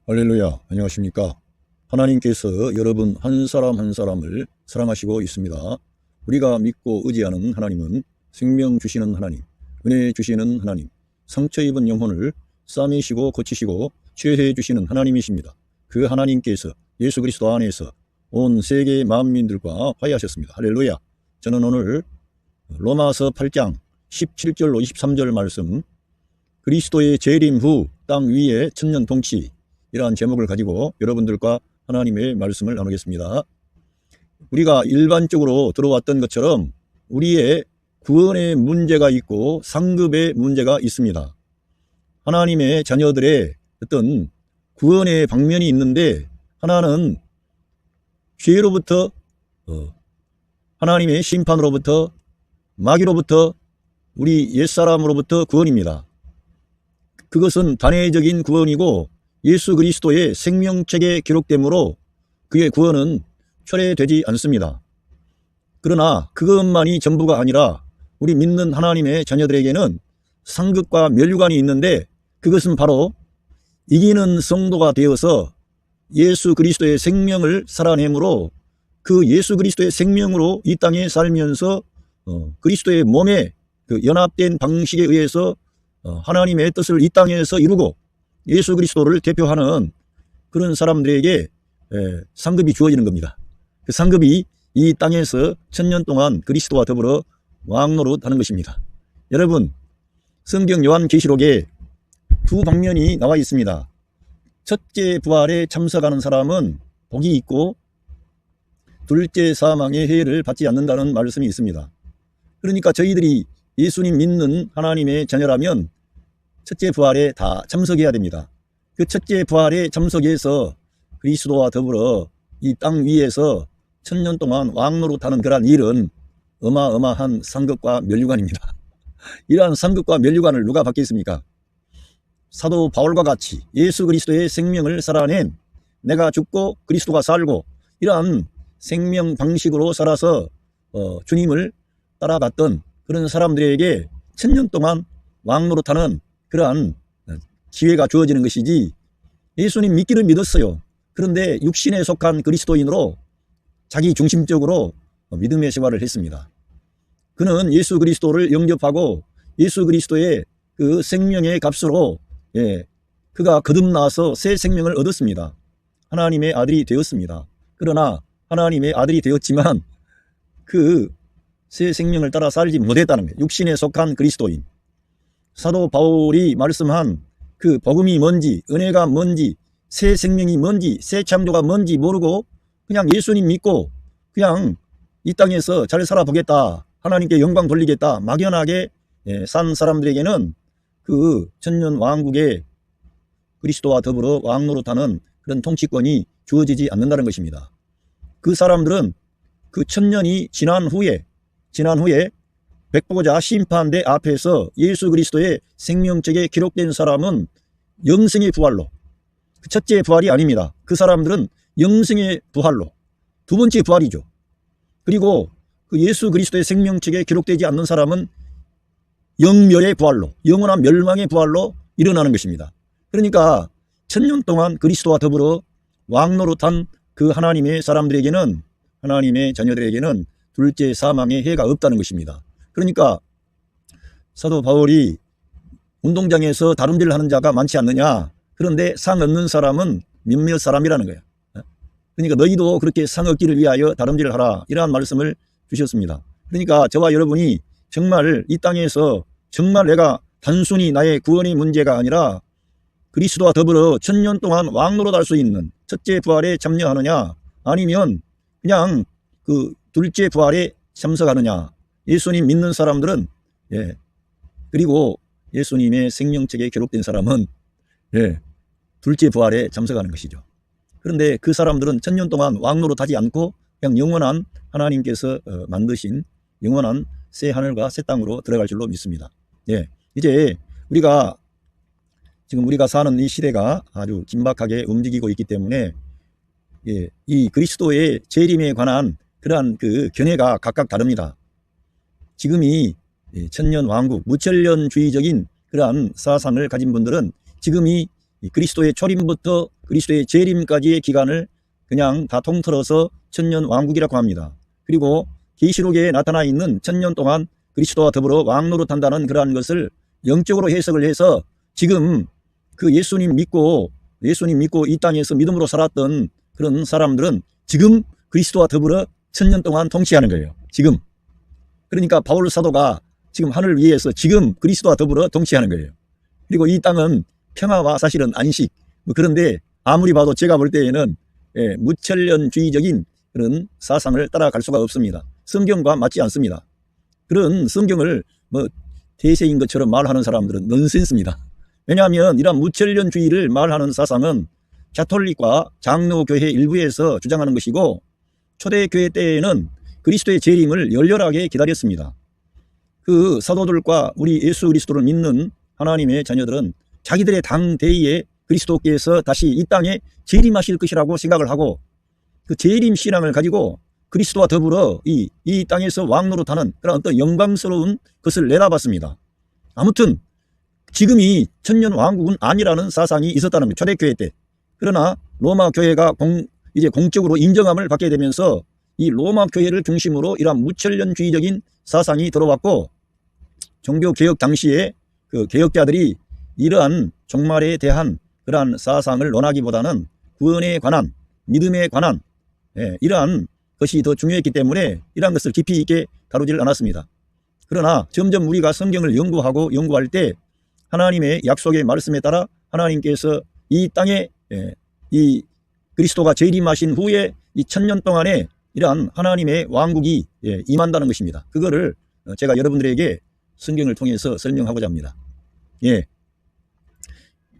할렐루야, 안녕하십니까? 하나님께서 여러분 한 사람 한 사람을 사랑하시고 있습니다. 우리가 믿고 의지하는 하나님은 생명 주시는 하나님, 은혜 주시는 하나님, 상처 입은 영혼을 싸매시고 고치시고 치유해 주시는 하나님이십니다. 그 하나님께서 예수 그리스도 안에서 온 세계 만민들과 화해하셨습니다. 할렐루야. 저는 오늘 로마서 8장 17절로 23절 말씀, 그리스도의 재림 후 땅 위에 천년 통치, 이러한 제목을 가지고 여러분들과 하나님의 말씀을 나누겠습니다. 우리가 일반적으로 들어왔던 것처럼 우리의 구원의 문제가 있고 상급의 문제가 있습니다. 하나님의 자녀들의 어떤 구원의 방면이 있는데, 하나는 죄로부터, 하나님의 심판으로부터, 마귀로부터, 우리 옛사람으로부터 구원입니다. 그것은 단회적인 구원이고 예수 그리스도의 생명책에 기록되므로 그의 구원은 철회되지 않습니다. 그러나 그것만이 전부가 아니라 우리 믿는 하나님의 자녀들에게는 상급과 면류관이 있는데, 그것은 바로 이기는 성도가 되어서 예수 그리스도의 생명을 살아내므로 그 예수 그리스도의 생명으로 이 땅에 살면서 그리스도의 몸에 그 연합된 방식에 의해서 하나님의 뜻을 이 땅에서 이루고 예수 그리스도를 대표하는 그런 사람들에게 상급이 주어지는 겁니다. 그 상급이 이 땅에서 천년 동안 그리스도와 더불어 왕노릇하는 것입니다. 여러분, 성경 요한계시록에 두 방면이 나와 있습니다. 첫째 부활에 참석하는 사람은 복이 있고 둘째 사망의 해를 받지 않는다는 말씀이 있습니다. 그러니까 저희들이 예수님 믿는 하나님의 자녀라면 첫째 부활에 다 참석해야 됩니다. 그 첫째 부활에 참석해서 그리스도와 더불어 이 땅 위에서 천년 동안 왕노릇하는 그러한 일은 어마어마한 상급과 면류관입니다. 이러한 상급과 면류관을 누가 받겠습니까? 사도 바울과 같이 예수 그리스도의 생명을 살아낸, 내가 죽고 그리스도가 살고 이러한 생명 방식으로 살아서 주님을 따라갔던 그런 사람들에게 천년 동안 왕노릇하는 그러한 기회가 주어지는 것이지, 예수님 믿기는 믿었어요. 그런데 육신에 속한 그리스도인으로 자기 중심적으로 믿음의 생활을 했습니다. 그는 예수 그리스도를 영접하고 예수 그리스도의 그 생명의 값으로 그가 거듭나서 새 생명을 얻었습니다. 하나님의 아들이 되었습니다. 그러나 하나님의 아들이 되었지만 그 새 생명을 따라 살지 못했다는 거예요. 육신에 속한 그리스도인. 사도 바울이 말씀한 그 복음이 뭔지, 은혜가 뭔지, 새 생명이 뭔지, 새 창조가 뭔지 모르고 그냥 예수님 믿고 그냥 이 땅에서 잘 살아보겠다, 하나님께 영광 돌리겠다, 막연하게 산 사람들에게는 그 천년 왕국의 그리스도와 더불어 왕노릇하는 그런 통치권이 주어지지 않는다는 것입니다. 그 사람들은 그 천년이 지난 후에 백보자 심판대 앞에서 예수 그리스도의 생명책에 기록된 사람은 영생의 부활로, 그 첫째 부활이 아닙니다. 그 사람들은 영생의 부활로, 두 번째 부활이죠. 그리고 그 예수 그리스도의 생명책에 기록되지 않는 사람은 영멸의 부활로, 영원한 멸망의 부활로 일어나는 것입니다. 그러니까 천년 동안 그리스도와 더불어 왕노릇한 그 하나님의 사람들에게는, 하나님의 자녀들에게는 둘째 사망의 해가 없다는 것입니다. 그러니까 사도 바울이 운동장에서 다름질을 하는 자가 많지 않느냐, 그런데 상 얻는 사람은 몇몇 사람이라는 거예요. 그러니까 너희도 그렇게 상 얻기를 위하여 다름질을 하라, 이러한 말씀을 주셨습니다. 그러니까 저와 여러분이 정말 이 땅에서 정말 내가 단순히 나의 구원의 문제가 아니라 그리스도와 더불어 천년 동안 왕노릇할 수 있는 첫째 부활에 참여하느냐, 아니면 그냥 그 둘째 부활에 참석하느냐. 예수님 믿는 사람들은 그리고 예수님의 생명책에 기록된 사람은 둘째 부활에 참석하는 것이죠. 그런데 그 사람들은 천년 동안 왕노릇하지 않고 그냥 영원한 하나님께서 만드신 영원한 새 하늘과 새 땅으로 들어갈 줄로 믿습니다. 이제 지금 우리가 사는 이 시대가 아주 긴박하게 움직이고 있기 때문에 이 그리스도의 재림에 관한 그러한 그 견해가 각각 다릅니다. 지금이 천년 왕국, 무천년주의적인 그러한 사상을 가진 분들은 지금이 그리스도의 초림부터 그리스도의 재림까지의 기간을 그냥 다 통틀어서 천년왕국이라고 합니다. 그리고 계시록에 나타나 있는 천년 동안 그리스도와 더불어 왕노릇한다는 그러한 것을 영적으로 해석을 해서 지금 그 예수님 믿고 이 땅에서 믿음으로 살았던 그런 사람들은 지금 그리스도와 더불어 천년 동안 통치하는 거예요. 지금. 그러니까 바울 사도가 지금 하늘 위에서 지금 그리스도와 더불어 통치하는 거예요. 그리고 이 땅은 평화와 사실은 안식. 그런데 아무리 봐도 제가 볼 때에는 무천년주의적인 그런 사상을 따라갈 수가 없습니다. 성경과 맞지 않습니다. 그런 성경을 대세인 것처럼 말하는 사람들은 넌센스입니다. 왜냐하면 이런 무천년주의를 말하는 사상은 가톨릭과 장로교회 일부에서 주장하는 것이고 초대교회 때에는 그리스도의 재림을 열렬하게 기다렸습니다. 그 사도들과 우리 예수 그리스도를 믿는 하나님의 자녀들은 자기들의 당대에 그리스도께서 다시 이 땅에 재림하실 것이라고 생각을 하고 그 재림 신앙을 가지고 그리스도와 더불어 이 땅에서 왕노릇하는 그런 어떤 영광스러운 것을 내다봤습니다. 아무튼 지금이 천년 왕국은 아니라는 사상이 있었다는 거예요. 초대교회 때. 그러나 로마 교회가 이제 공적으로 인정함을 받게 되면서 이 로마 교회를 중심으로 이러한 무천년주의적인 사상이 들어왔고 종교개혁 당시에 그 개혁자들이 이러한 종말에 대한 그러한 사상을 논하기보다는 구원에 관한 믿음에 관한 이러한 것이 더 중요했기 때문에 이러한 것을 깊이 있게 다루지를 않았습니다. 그러나 점점 우리가 성경을 연구할 때 하나님의 약속의 말씀에 따라 하나님께서 이 땅에 이 그리스도가 재림하신 후에 이 천년 동안에 이러한 하나님의 왕국이 임한다는 것입니다. 그거를 제가 여러분들에게 성경을 통해서 설명하고자 합니다.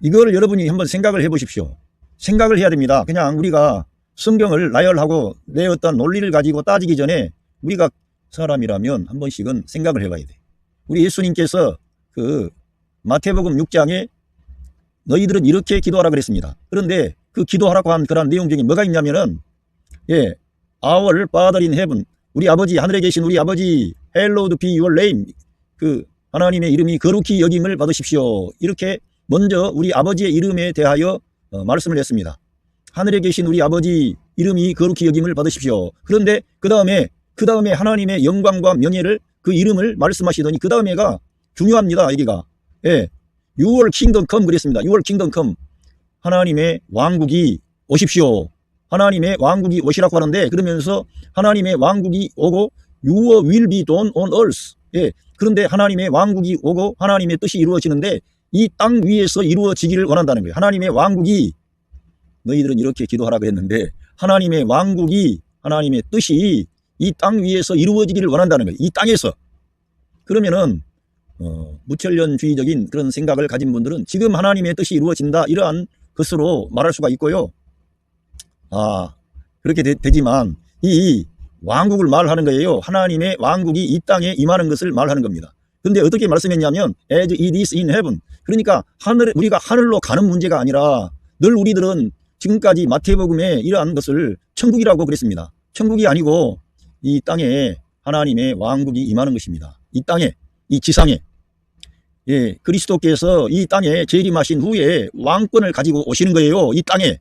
이거를 여러분이 한번 생각을 해 보십시오. 생각을 해야 됩니다. 그냥 우리가 성경을 나열하고 내 어떤 논리를 가지고 따지기 전에 우리가 사람이라면 한 번씩은 생각을 해봐야 돼. 우리 예수님께서 그 마태복음 6장에 너희들은 이렇게 기도하라 그랬습니다. 그런데 그 기도하라고 한 그런 내용 중에 뭐가 있냐면은 Our Father in Heaven, 우리 아버지, 하늘에 계신 우리 아버지, Hallowed be your name, 그 하나님의 이름이 거룩히 여김을 받으십시오. 이렇게 먼저 우리 아버지의 이름에 대하여 말씀을 했습니다. 하늘에 계신 우리 아버지 이름이 거룩히 여김을 받으십시오. 그런데 그 다음에 하나님의 영광과 명예를 그 이름을 말씀하시더니 그 다음에가 중요합니다. 여기가 Your kingdom come 그랬습니다. Your kingdom come, 하나님의 왕국이 오십시오. 하나님의 왕국이 오시라고 하는데 그러면서 하나님의 왕국이 오고 Your will be done on earth. 그런데 하나님의 왕국이 오고 하나님의 뜻이 이루어지는데 이 땅 위에서 이루어지기를 원한다는 거예요. 하나님의 왕국이, 너희들은 이렇게 기도하라고 했는데 하나님의 왕국이, 하나님의 뜻이 이 땅 위에서 이루어지기를 원한다는 거예요. 이 땅에서. 그러면은 무천년주의적인 그런 생각을 가진 분들은 지금 하나님의 뜻이 이루어진다 이러한 것으로 말할 수가 있고요. 그렇게 되지만 이 왕국을 말하는 거예요. 하나님의 왕국이 이 땅에 임하는 것을 말하는 겁니다. 그런데 어떻게 말씀했냐면 as it is in heaven, 그러니까 우리가 하늘로 가는 문제가 아니라 늘 우리들은 지금까지 마태복음에 이러한 것을 천국이라고 그랬습니다. 천국이 아니고 이 땅에 하나님의 왕국이 임하는 것입니다. 이 땅에, 이 지상에. 그리스도께서 이 땅에 재림하신 후에 왕권을 가지고 오시는 거예요. 이 땅에.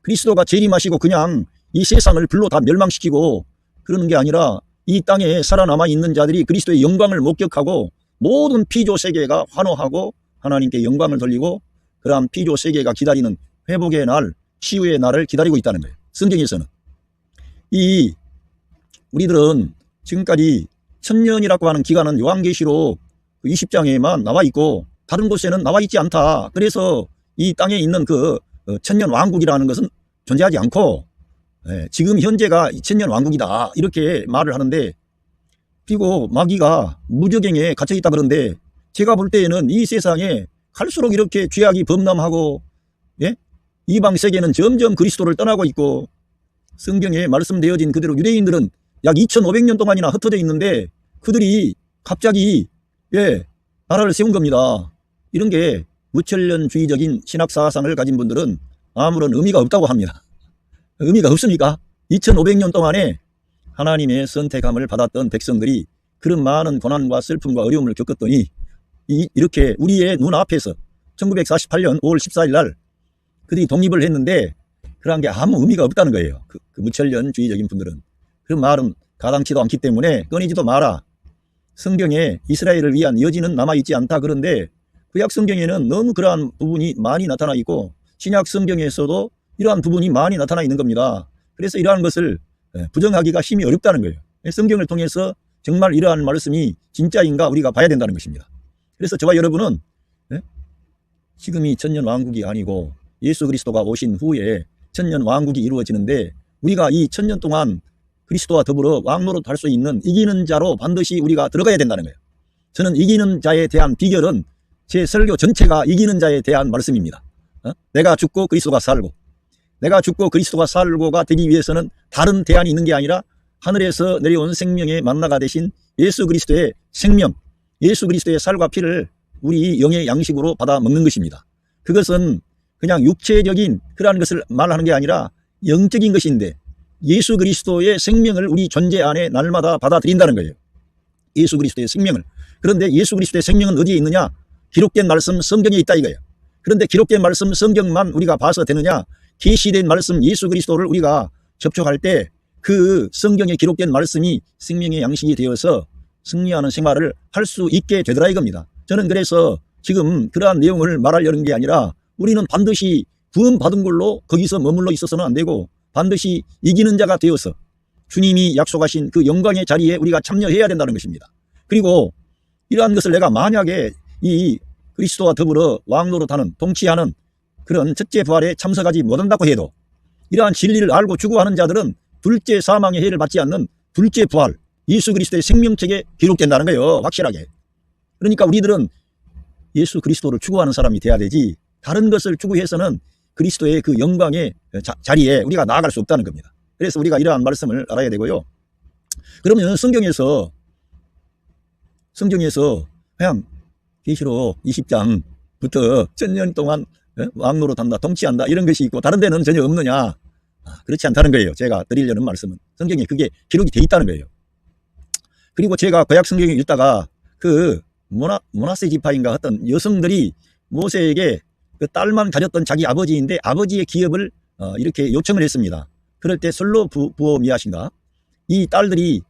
그리스도가 재림하시고 그냥 이 세상을 불로 다 멸망시키고 그러는 게 아니라 이 땅에 살아남아 있는 자들이 그리스도의 영광을 목격하고 모든 피조 세계가 환호하고 하나님께 영광을 돌리고 그러한 피조 세계가 기다리는 회복의 날, 치유의 날을 기다리고 있다는 거예요. 성경에서는. 우리들은 지금까지 천년이라고 하는 기간은 요한계시록 20장에만 나와 있고 다른 곳에는 나와 있지 않다. 그래서 이 땅에 있는 그 천년 왕국이라는 것은 존재하지 않고 지금 현재가 천년 왕국이다 이렇게 말을 하는데, 그리고 마귀가 무저갱에 갇혀있다 그런데 제가 볼 때에는 이 세상에 갈수록 이렇게 죄악이 범람하고 이방 세계는 점점 그리스도를 떠나고 있고 성경에 말씀되어진 그대로 유대인들은 약 2500년 동안이나 흩어져 있는데 그들이 갑자기 나라를 세운 겁니다. 이런 게 무천년주의적인 신학사상을 가진 분들은 아무런 의미가 없다고 합니다. 의미가 없습니까? 2500년 동안에 하나님의 선택함을 받았던 백성들이 그런 많은 고난과 슬픔과 어려움을 겪었더니 이렇게 우리의 눈앞에서 1948년 5월 14일 날 그들이 독립을 했는데 그러한 게 아무 의미가 없다는 거예요. 그 무천년주의적인 분들은. 그런 말은 가당치도 않기 때문에 꺼내지도 마라. 성경에 이스라엘을 위한 여지는 남아있지 않다. 그런데 구약 성경에는 너무 그러한 부분이 많이 나타나 있고 신약 성경에서도 이러한 부분이 많이 나타나 있는 겁니다. 그래서 이러한 것을 부정하기가 힘이 어렵다는 거예요. 성경을 통해서 정말 이러한 말씀이 진짜인가 우리가 봐야 된다는 것입니다. 그래서 저와 여러분은 지금이 천년왕국이 아니고 예수 그리스도가 오신 후에 천년왕국이 이루어지는데 우리가 이 천년 동안 그리스도와 더불어 왕노릇 할 수 있는 이기는 자로 반드시 우리가 들어가야 된다는 거예요. 저는 이기는 자에 대한 비결은 제 설교 전체가 이기는 자에 대한 말씀입니다. 내가 죽고 그리스도가 살고, 내가 죽고 그리스도가 살고가 되기 위해서는 다른 대안이 있는 게 아니라 하늘에서 내려온 생명의 만나가 되신 예수 그리스도의 생명, 예수 그리스도의 살과 피를 우리 영의 양식으로 받아 먹는 것입니다. 그것은 그냥 육체적인 그러한 것을 말하는 게 아니라 영적인 것인데 예수 그리스도의 생명을 우리 존재 안에 날마다 받아들인다는 거예요. 예수 그리스도의 생명을. 그런데 예수 그리스도의 생명은 어디에 있느냐? 기록된 말씀 성경에 있다 이거예요. 그런데 기록된 말씀 성경만 우리가 봐서 되느냐? 계시된 말씀 예수 그리스도를 우리가 접촉할 때 그 성경에 기록된 말씀이 생명의 양식이 되어서 승리하는 생활을 할 수 있게 되더라 이겁니다. 저는 그래서 지금 그러한 내용을 말하려는 게 아니라 우리는 반드시 구원받은 걸로 거기서 머물러 있어서는 안 되고 반드시 이기는 자가 되어서 주님이 약속하신 그 영광의 자리에 우리가 참여해야 된다는 것입니다. 그리고 이러한 것을 내가 만약에 이 그리스도와 더불어 왕노릇하는 통치하는 그런 첫째 부활에 참석하지 못한다고 해도 이러한 진리를 알고 추구하는 자들은 둘째 사망의 해를 받지 않는 둘째 부활 예수 그리스도의 생명책에 기록된다는 거예요. 확실하게. 그러니까 우리들은 예수 그리스도를 추구하는 사람이 돼야 되지 다른 것을 추구해서는 그리스도의 그 영광의 자리에 우리가 나아갈 수 없다는 겁니다. 그래서 우리가 이러한 말씀을 알아야 되고요. 그러면 성경에서 그냥 계시록 20장부터 천년 동안 왕노릇한다, 통치한다 이런 것이 있고 다른 데는 전혀 없느냐? 그렇지 않다는 거예요. 제가 드리려는 말씀은 성경에 그게 기록이 돼 있다는 거예요. 그리고 제가 구약 성경을 읽다가 그 모나세 지파인가 어떤 여성들이 모세에게 그 딸만 가졌던 자기 아버지인데 아버지의 기업을 이렇게 요청을 했습니다. 그럴 때 솔로 부오미아신가 이 딸들이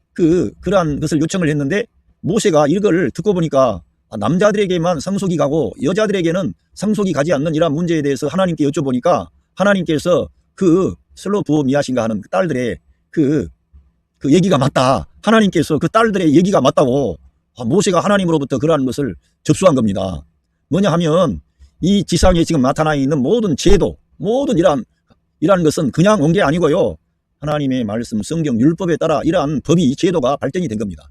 그러한 것을 요청을 했는데 모세가 이걸 듣고 보니까 남자들에게만 상속이 가고 여자들에게는 상속이 가지 않는 이러한 문제에 대해서 하나님께 여쭤보니까 하나님께서 그 솔로 부오미아신가 하는 딸들의 그 얘기가 맞다. 하나님께서 그 딸들의 얘기가 맞다고 모세가 하나님으로부터 그러한 것을 접수한 겁니다. 뭐냐 하면 이 지상에 지금 나타나 있는 모든 제도, 모든 이러한 것은 그냥 온 게 아니고요. 하나님의 말씀, 성경, 율법에 따라 이러한 법이, 제도가 발전이 된 겁니다.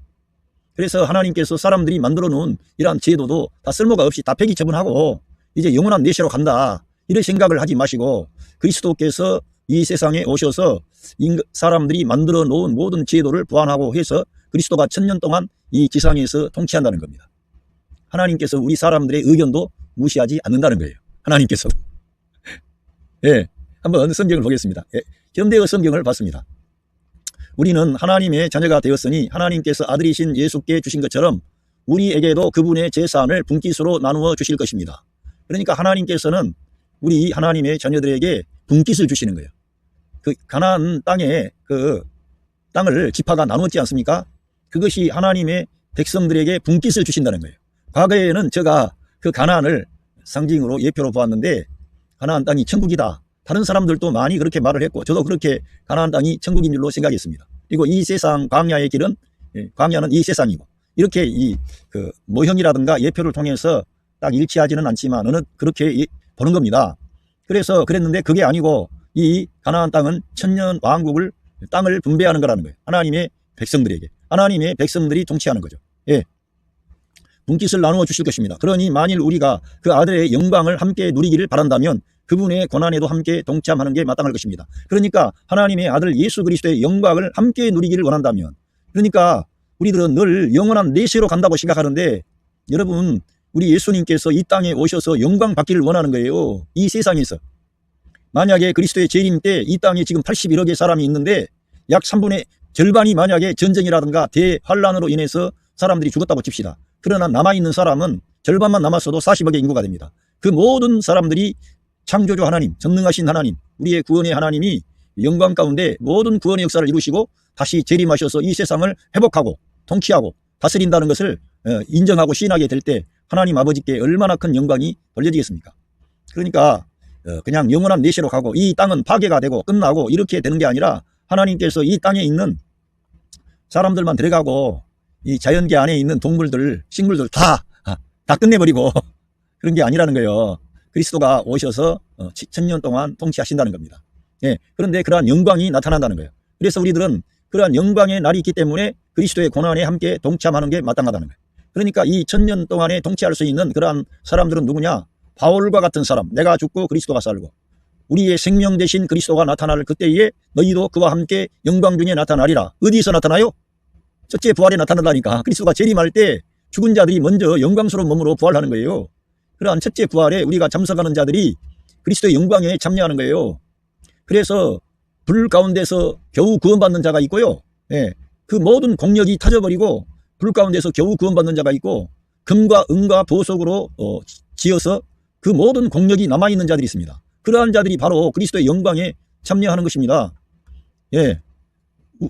그래서 하나님께서 사람들이 만들어 놓은 이러한 제도도 다 쓸모가 없이 다 폐기 처분하고 이제 영원한 내시로 간다. 이런 생각을 하지 마시고 그리스도께서 이 세상에 오셔서 사람들이 만들어 놓은 모든 제도를 보완하고 해서 그리스도가 천년 동안 이 지상에서 통치한다는 겁니다. 하나님께서 우리 사람들의 의견도 무시하지 않는다는 거예요. 하나님께서. 예, 한번 성경을 보겠습니다. 예, 현대의 성경을 봤습니다. 우리는 하나님의 자녀가 되었으니 하나님께서 아들이신 예수께 주신 것처럼 우리에게도 그분의 재산을 분깃으로 나누어 주실 것입니다. 그러니까 하나님께서는 우리 하나님의 자녀들에게 분깃을 주시는 거예요. 그 가나안 땅에 그 땅을 지파가 나누었지 않습니까? 그것이 하나님의 백성들에게 분깃을 주신다는 거예요. 과거에는 제가 그 가나안을 상징으로 예표로 보았는데 가나안 땅이 천국이다. 다른 사람들도 많이 그렇게 말을 했고 저도 그렇게 가나안 땅이 천국인 줄로 생각했습니다. 그리고 이 세상 광야의 길은 광야는 이 세상이고 이렇게 이 그 모형이라든가 예표를 통해서 딱 일치하지는 않지만 어느 그렇게 보는 겁니다. 그래서 그랬는데 그게 아니고 이 가나안 땅은 천년 왕국을 땅을 분배하는 거라는 거예요. 하나님의 백성들에게. 하나님의 백성들이 통치하는 거죠. 예. 분깃을 나누어 주실 것입니다. 그러니 만일 우리가 그 아들의 영광을 함께 누리기를 바란다면 그분의 고난에도 함께 동참하는 게 마땅할 것입니다. 그러니까 하나님의 아들 예수 그리스도의 영광을 함께 누리기를 원한다면 그러니까 우리들은 늘 영원한 내세로 간다고 생각하는데 여러분 우리 예수님께서 이 땅에 오셔서 영광 받기를 원하는 거예요. 이 세상에서. 만약에 그리스도의 재림 때 이 땅에 지금 81억의 사람이 있는데 약 3분의 절반이 만약에 전쟁이라든가 대환란으로 인해서 사람들이 죽었다고 칩시다. 그러나 남아있는 사람은 절반만 남았어도 40억의 인구가 됩니다. 그 모든 사람들이 창조주 하나님, 전능하신 하나님, 우리의 구원의 하나님이 영광 가운데 모든 구원의 역사를 이루시고 다시 재림하셔서 이 세상을 회복하고 통치하고 다스린다는 것을 인정하고 시인하게 될 때 하나님 아버지께 얼마나 큰 영광이 돌려지겠습니까? 그러니까 그냥 영원한 내시로 가고 이 땅은 파괴가 되고 끝나고 이렇게 되는 게 아니라 하나님께서 이 땅에 있는 사람들만 들어가고 이 자연계 안에 있는 동물들, 식물들 다 끝내버리고 그런 게 아니라는 거예요. 그리스도가 오셔서 1000년 동안 통치하신다는 겁니다. 예, 그런데 그러한 영광이 나타난다는 거예요. 그래서 우리들은 그러한 영광의 날이 있기 때문에 그리스도의 고난에 함께 동참하는 게 마땅하다는 거예요. 그러니까 이 1000년 동안에 통치할 수 있는 그러한 사람들은 누구냐? 바울과 같은 사람, 내가 죽고 그리스도가 살고 우리의 생명 대신 그리스도가 나타날 그때에 너희도 그와 함께 영광 중에 나타나리라. 어디서 나타나요? 첫째 부활에 나타난다니까. 그리스도가 재림할 때 죽은 자들이 먼저 영광스러운 몸으로 부활하는 거예요. 그러한 첫째 부활에 우리가 참석하는 자들이 그리스도의 영광에 참여하는 거예요. 그래서 불 가운데서 겨우 구원받는 자가 있고요. 예, 그 모든 공력이 타져버리고 불 가운데서 겨우 구원받는 자가 있고 금과 은과 보석으로 지어서 그 모든 공력이 남아있는 자들이 있습니다. 그러한 자들이 바로 그리스도의 영광에 참여하는 것입니다. 예,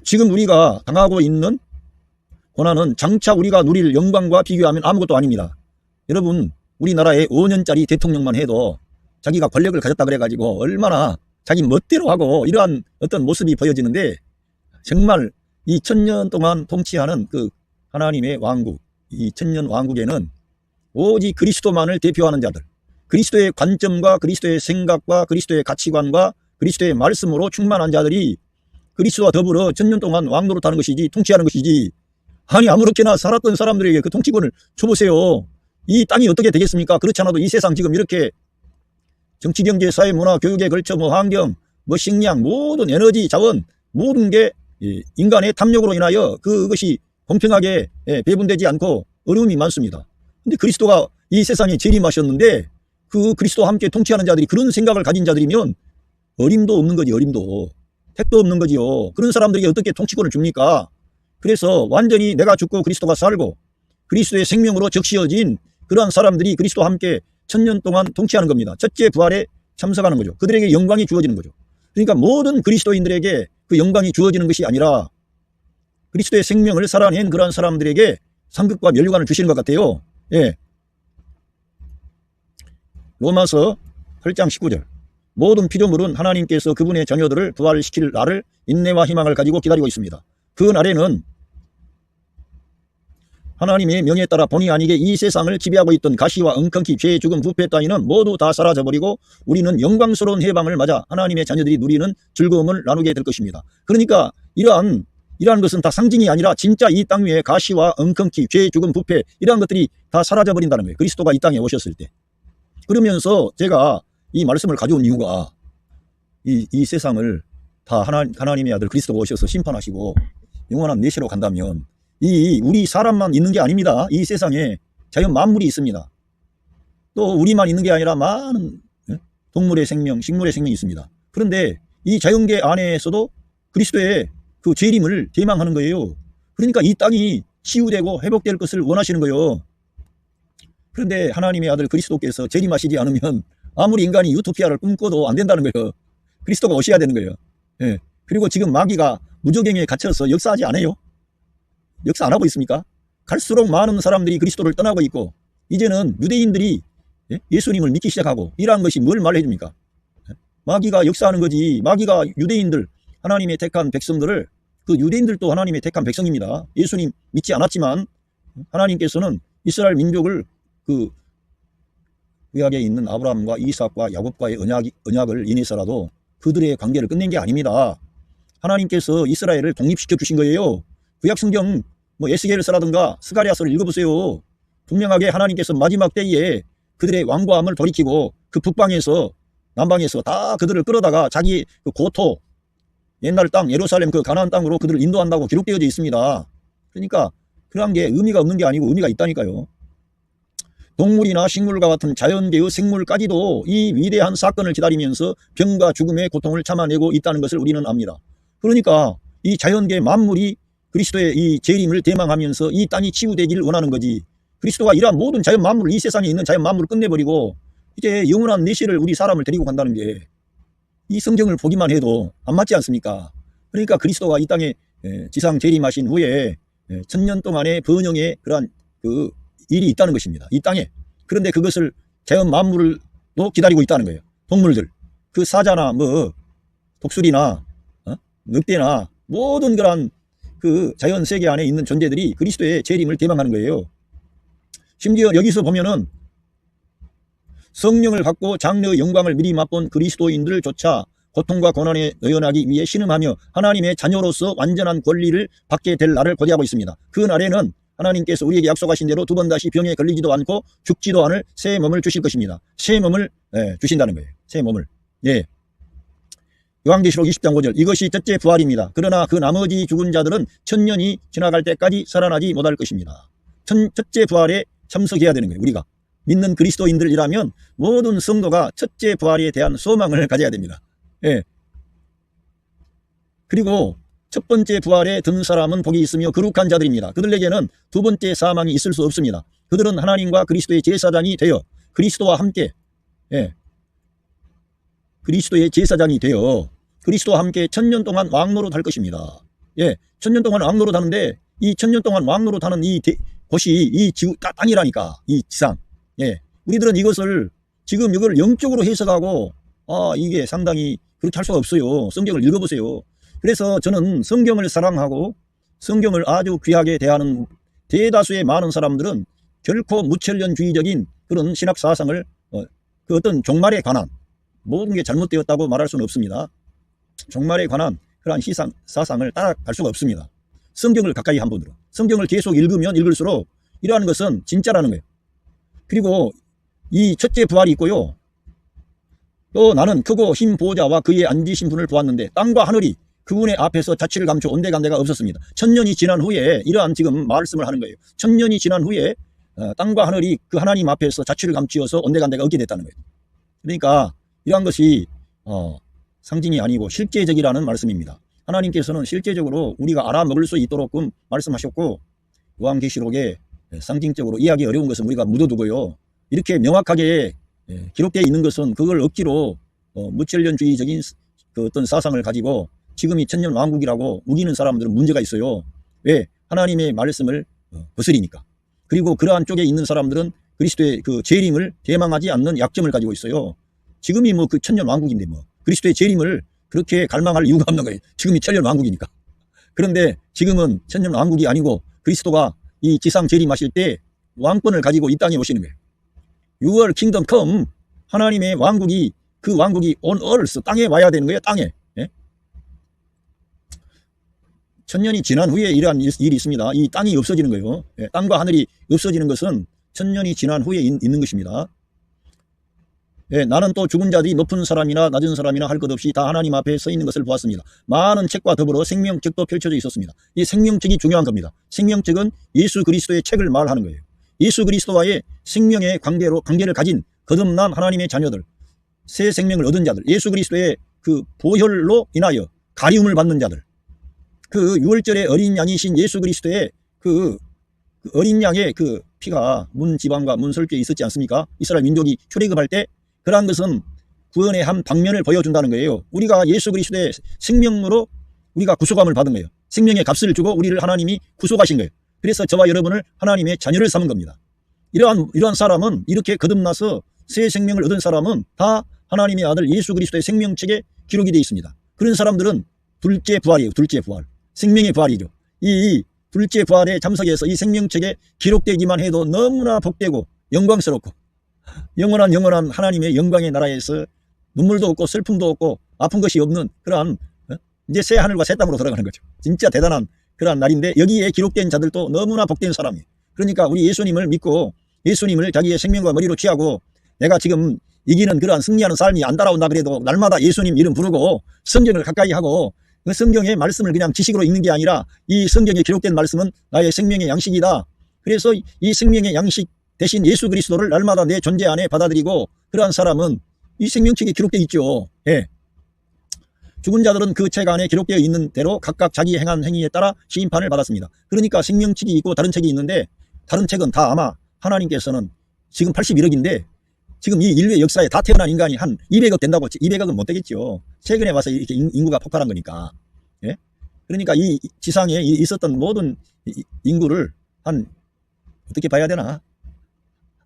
지금 우리가 당하고 있는 고난은 장차 우리가 누릴 영광과 비교하면 아무것도 아닙니다. 여러분, 우리나라의 5년짜리 대통령만 해도 자기가 권력을 가졌다 그래가지고 얼마나 자기 멋대로 하고 이러한 어떤 모습이 보여지는데 정말 이 1000년 동안 통치하는 그 하나님의 왕국, 이 1000년 왕국에는 오직 그리스도만을 대표하는 자들, 그리스도의 관점과 그리스도의 생각과 그리스도의 가치관과 그리스도의 말씀으로 충만한 자들이 그리스도와 더불어 1000년 동안 왕노릇하는 것이지 통치하는 것이지. 아니 아무렇게나 살았던 사람들에게 그 통치권을 줘보세요. 이 땅이 어떻게 되겠습니까? 그렇지 않아도 이 세상 지금 이렇게 정치, 경제, 사회, 문화, 교육에 걸쳐 환경, 식량, 모든 에너지, 자원 모든 게 인간의 탐욕으로 인하여 그것이 공평하게 배분되지 않고 어려움이 많습니다. 근데 그리스도가 이 세상에 재림하셨는데 그 그리스도와 함께 통치하는 자들이 그런 생각을 가진 자들이면 어림도 없는 거지. 어림도. 택도 없는 거지요. 그런 사람들에게 어떻게 통치권을 줍니까? 그래서 완전히 내가 죽고 그리스도가 살고 그리스도의 생명으로 적시어진 그러한 사람들이 그리스도와 함께 1000년 동안 통치하는 겁니다. 첫째 부활에 참석하는 거죠. 그들에게 영광이 주어지는 거죠. 그러니까 모든 그리스도인들에게 그 영광이 주어지는 것이 아니라 그리스도의 생명을 살아낸 그러한 사람들에게 상급과 면류관을 주시는 것 같아요. 예. 로마서 8장 19절. 모든 피조물은 하나님께서 그분의 자녀들을 부활시킬 날을 인내와 희망을 가지고 기다리고 있습니다. 그 날에는 하나님의 명에 따라 본의 아니게 이 세상을 지배하고 있던 가시와 엉겅퀴, 죄, 죽음, 부패 따위는 모두 다 사라져버리고 우리는 영광스러운 해방을 맞아 하나님의 자녀들이 누리는 즐거움을 나누게 될 것입니다. 그러니까 이러한 것은 다 상징이 아니라 진짜 이 땅 위에 가시와 엉겅퀴, 죄, 죽음, 부패 이러한 것들이 다 사라져버린다는 거예요. 그리스도가 이 땅에 오셨을 때. 그러면서 제가 이 말씀을 가져온 이유가 이 세상을 다 하나님의 아들 그리스도가 오셔서 심판하시고 영원한 내시로 간다면 우리 사람만 있는 게 아닙니다. 이 세상에 자연 만물이 있습니다. 또 우리만 있는 게 아니라 많은 동물의 생명, 식물의 생명이 있습니다. 그런데 이 자연계 안에서도 그리스도의 그 재림을 대망하는 거예요. 그러니까 이 땅이 치유되고 회복될 것을 원하시는 거예요. 그런데 하나님의 아들 그리스도께서 재림하시지 않으면 아무리 인간이 유토피아를 꿈꿔도 안 된다는 거예요. 그리스도가 오셔야 되는 거예요. 예. 그리고 지금 마귀가 무저갱에 갇혀서 역사하지 않아요? 역사 안 하고 있습니까? 갈수록 많은 사람들이 그리스도를 떠나고 있고 이제는 유대인들이 예수님을 믿기 시작하고 이러한 것이 뭘 말해 줍니까? 마귀가 역사하는 거지. 마귀가 유대인들, 하나님의 택한 백성들을, 그 유대인들도 하나님의 택한 백성입니다. 예수님 믿지 않았지만 하나님께서는 이스라엘 민족을 그 구약에 있는 아브라함과 이삭과 야곱과의 언약을 인해서라도 그들의 관계를 끝낸 게 아닙니다. 하나님께서 이스라엘을 독립시켜 주신 거예요. 구약 성경 에스겔서라든가 스가랴서를 읽어보세요. 분명하게 하나님께서 마지막 때에 그들의 왕과함을 돌이키고 그 북방에서 남방에서 다 그들을 끌어다가 자기 그 고토 옛날 땅 예루살렘 그 가나안 땅으로 그들을 인도한다고 기록되어져 있습니다. 그러니까 그러한 게 의미가 없는 게 아니고 의미가 있다니까요. 동물이나 식물과 같은 자연계의 생물까지도 이 위대한 사건을 기다리면서 병과 죽음의 고통을 참아내고 있다는 것을 우리는 압니다. 그러니까 이 자연계 만물이 그리스도의 이 재림을 대망하면서 이 땅이 치유되기를 원하는 거지. 그리스도가 이러한 모든 자연 만물을, 이 세상에 있는 자연 만물을 끝내버리고 이제 영원한 내시를 우리 사람을 데리고 간다는 게 이 성경을 보기만 해도 안 맞지 않습니까? 그러니까 그리스도가 이 땅에 지상 재림하신 후에 1000년 동안의 번영의 그러한 그 일이 있다는 것입니다. 이 땅에. 그런데 그것을 자연 만물도 기다리고 있다는 거예요. 동물들, 그 사자나 뭐 독수리나 늑대나 모든 그러한 그 자연 세계 안에 있는 존재들이 그리스도의 재림을 대망하는 거예요. 심지어 여기서 보면은 성령을 받고 장래의 영광을 미리 맛본 그리스도인들조차 고통과 고난에 의연하기 위해 신음하며 하나님의 자녀로서 완전한 권리를 받게 될 날을 고대하고 있습니다. 그 날에는 하나님께서 우리에게 약속하신 대로 두 번 다시 병에 걸리지도 않고 죽지도 않을 새 몸을 주실 것입니다. 새 몸을 주신다는 거예요. 새 몸을. 예. 요한계시록 20장 5절 이것이 첫째 부활입니다. 그러나 그 나머지 죽은 자들은 1000년이 지나갈 때까지 살아나지 못할 것입니다. 첫째 부활에 참석해야 되는 거예요. 우리가 믿는 그리스도인들이라면 모든 성도가 첫째 부활에 대한 소망을 가져야 됩니다. 예. 그리고 첫 번째 부활에 든 사람은 복이 있으며 거룩한 자들입니다. 그들에게는 두 번째 사망이 있을 수 없습니다. 그들은 하나님과 그리스도의 제사장이 되어 그리스도와 함께 그리스도의 제사장이 되어 그리스도와 함께 1000년 동안 왕노릇 할 것입니다. 예, 1000년 동안 왕노릇 하는데 이 1000년 동안 왕노릇 하는 이 곳이 이 지구 땅이라니까, 이 지상. 예, 우리들은 이것을 지금 이걸 영적으로 해석하고 이게 상당히 그렇게 할 수가 없어요. 성경을 읽어보세요. 그래서 저는 성경을 사랑하고 성경을 아주 귀하게 대하는 대다수의 많은 사람들은 결코 무천년주의적인 그런 신학 사상을 그 어떤 종말에 관한 모든 게 잘못되었다고 말할 수는 없습니다. 종말에 관한 그러한 사상을 따라갈 수가 없습니다. 성경을 가까이 한 번으로 성경을 계속 읽으면 읽을수록 이러한 것은 진짜라는 거예요. 그리고 이 첫째 부활이 있고요. 또 나는 크고 흰 보좌와 그의 앉으신 분을 보았는데 땅과 하늘이 그분의 앞에서 자취를 감추어 온데간데가 없었습니다. 1000년이 지난 후에 이러한 지금 말씀을 하는 거예요. 1000년이 지난 후에 땅과 하늘이 그 하나님 앞에서 자취를 감추어서 온데간데가 없게 됐다는 거예요. 그러니까 이러한 것이 상징이 아니고 실제적이라는 말씀입니다. 하나님께서는 실제적으로 우리가 알아먹을 수 있도록 말씀하셨고 요한계시록에 상징적으로 이해하기 어려운 것은 우리가 묻어두고요. 이렇게 명확하게 기록되어 있는 것은 그걸 억지로 무천년주의적인 그 어떤 사상을 가지고 지금이 천년 왕국이라고 우기는 사람들은 문제가 있어요. 왜? 하나님의 말씀을 거스리니까. 그리고 그러한 쪽에 있는 사람들은 그리스도의 그 재림을 대망하지 않는 약점을 가지고 있어요. 지금이 뭐 그 천년 왕국인데 뭐 그리스도의 재림을 그렇게 갈망할 이유가 없는 거예요. 지금이 천년 왕국이니까. 그런데 지금은 천년 왕국이 아니고 그리스도가 이 지상 재림하실 때 왕권을 가지고 이 땅에 오시는 거예요. Your kingdom come. 하나님의 왕국이 그 왕국이 on earth 땅에 와야 되는 거예요. 땅에. 예? 천년이 지난 후에 이러한 일이 있습니다. 이 땅이 없어지는 거예요. 예, 땅과 하늘이 없어지는 것은 천년이 지난 후에 있는 것입니다. 예, 나는 또 죽은 자들이 높은 사람이나 낮은 사람이나 할 것 없이 다 하나님 앞에 서 있는 것을 보았습니다. 많은 책과 더불어 생명책도 펼쳐져 있었습니다. 이 생명책이 중요한 겁니다. 생명책은 예수 그리스도의 책을 말하는 거예요. 예수 그리스도와의 생명의 관계를 가진 거듭난 하나님의 자녀들, 새 생명을 얻은 자들, 예수 그리스도의 그 보혈로 인하여 가리움을 받는 자들, 그 유월절의 어린 양이신 예수 그리스도의 그 어린 양의 그 피가 문 지방과 문 설교에 있었지 않습니까? 이스라엘 민족이 출애굽할 때 그러한 것은 구원의 한 방면을 보여준다는 거예요. 우리가 예수 그리스도의 생명으로 우리가 구속함을 받은 거예요. 생명의 값을 주고 우리를 하나님이 구속하신 거예요. 그래서 저와 여러분을 하나님의 자녀를 삼은 겁니다. 이러한 사람은, 이렇게 거듭나서 새 생명을 얻은 사람은 다 하나님의 아들 예수 그리스도의 생명책에 기록이 되어 있습니다. 그런 사람들은 둘째 부활이에요. 둘째 부활. 생명의 부활이죠. 이 둘째 부활에 참석해서 이 생명책에 기록되기만 해도 너무나 복되고 영광스럽고 영원한 하나님의 영광의 나라에서 눈물도 없고 슬픔도 없고 아픈 것이 없는 그러한 이제 새 하늘과 새 땅으로 돌아가는 거죠. 진짜 대단한 그러한 날인데 여기에 기록된 자들도 너무나 복된 사람이에요. 그러니까 우리 예수님을 믿고 예수님을 자기의 생명과 머리로 취하고 내가 지금 이기는 그러한 승리하는 삶이 안 따라온다 그래도 날마다 예수님 이름 부르고 성경을 가까이 하고 그 성경의 말씀을 그냥 지식으로 읽는 게 아니라 이 성경에 기록된 말씀은 나의 생명의 양식이다. 그래서 이 생명의 양식 대신 예수 그리스도를 날마다 내 존재 안에 받아들이고 그러한 사람은 이 생명책에 기록되어 있죠. 예. 죽은 자들은 그 책 안에 기록되어 있는 대로 각각 자기 행한 행위에 따라 심판을 받았습니다. 그러니까 생명책이 있고 다른 책이 있는데 다른 책은 다 아마 하나님께서는 지금 81억인데 지금 이 인류의 역사에 다 태어난 인간이 한 200억 된다고. 200억은 못 되겠죠. 최근에 와서 이렇게 인구가 폭발한 거니까. 예? 그러니까 이 지상에 있었던 모든 인구를 한 어떻게 봐야 되나?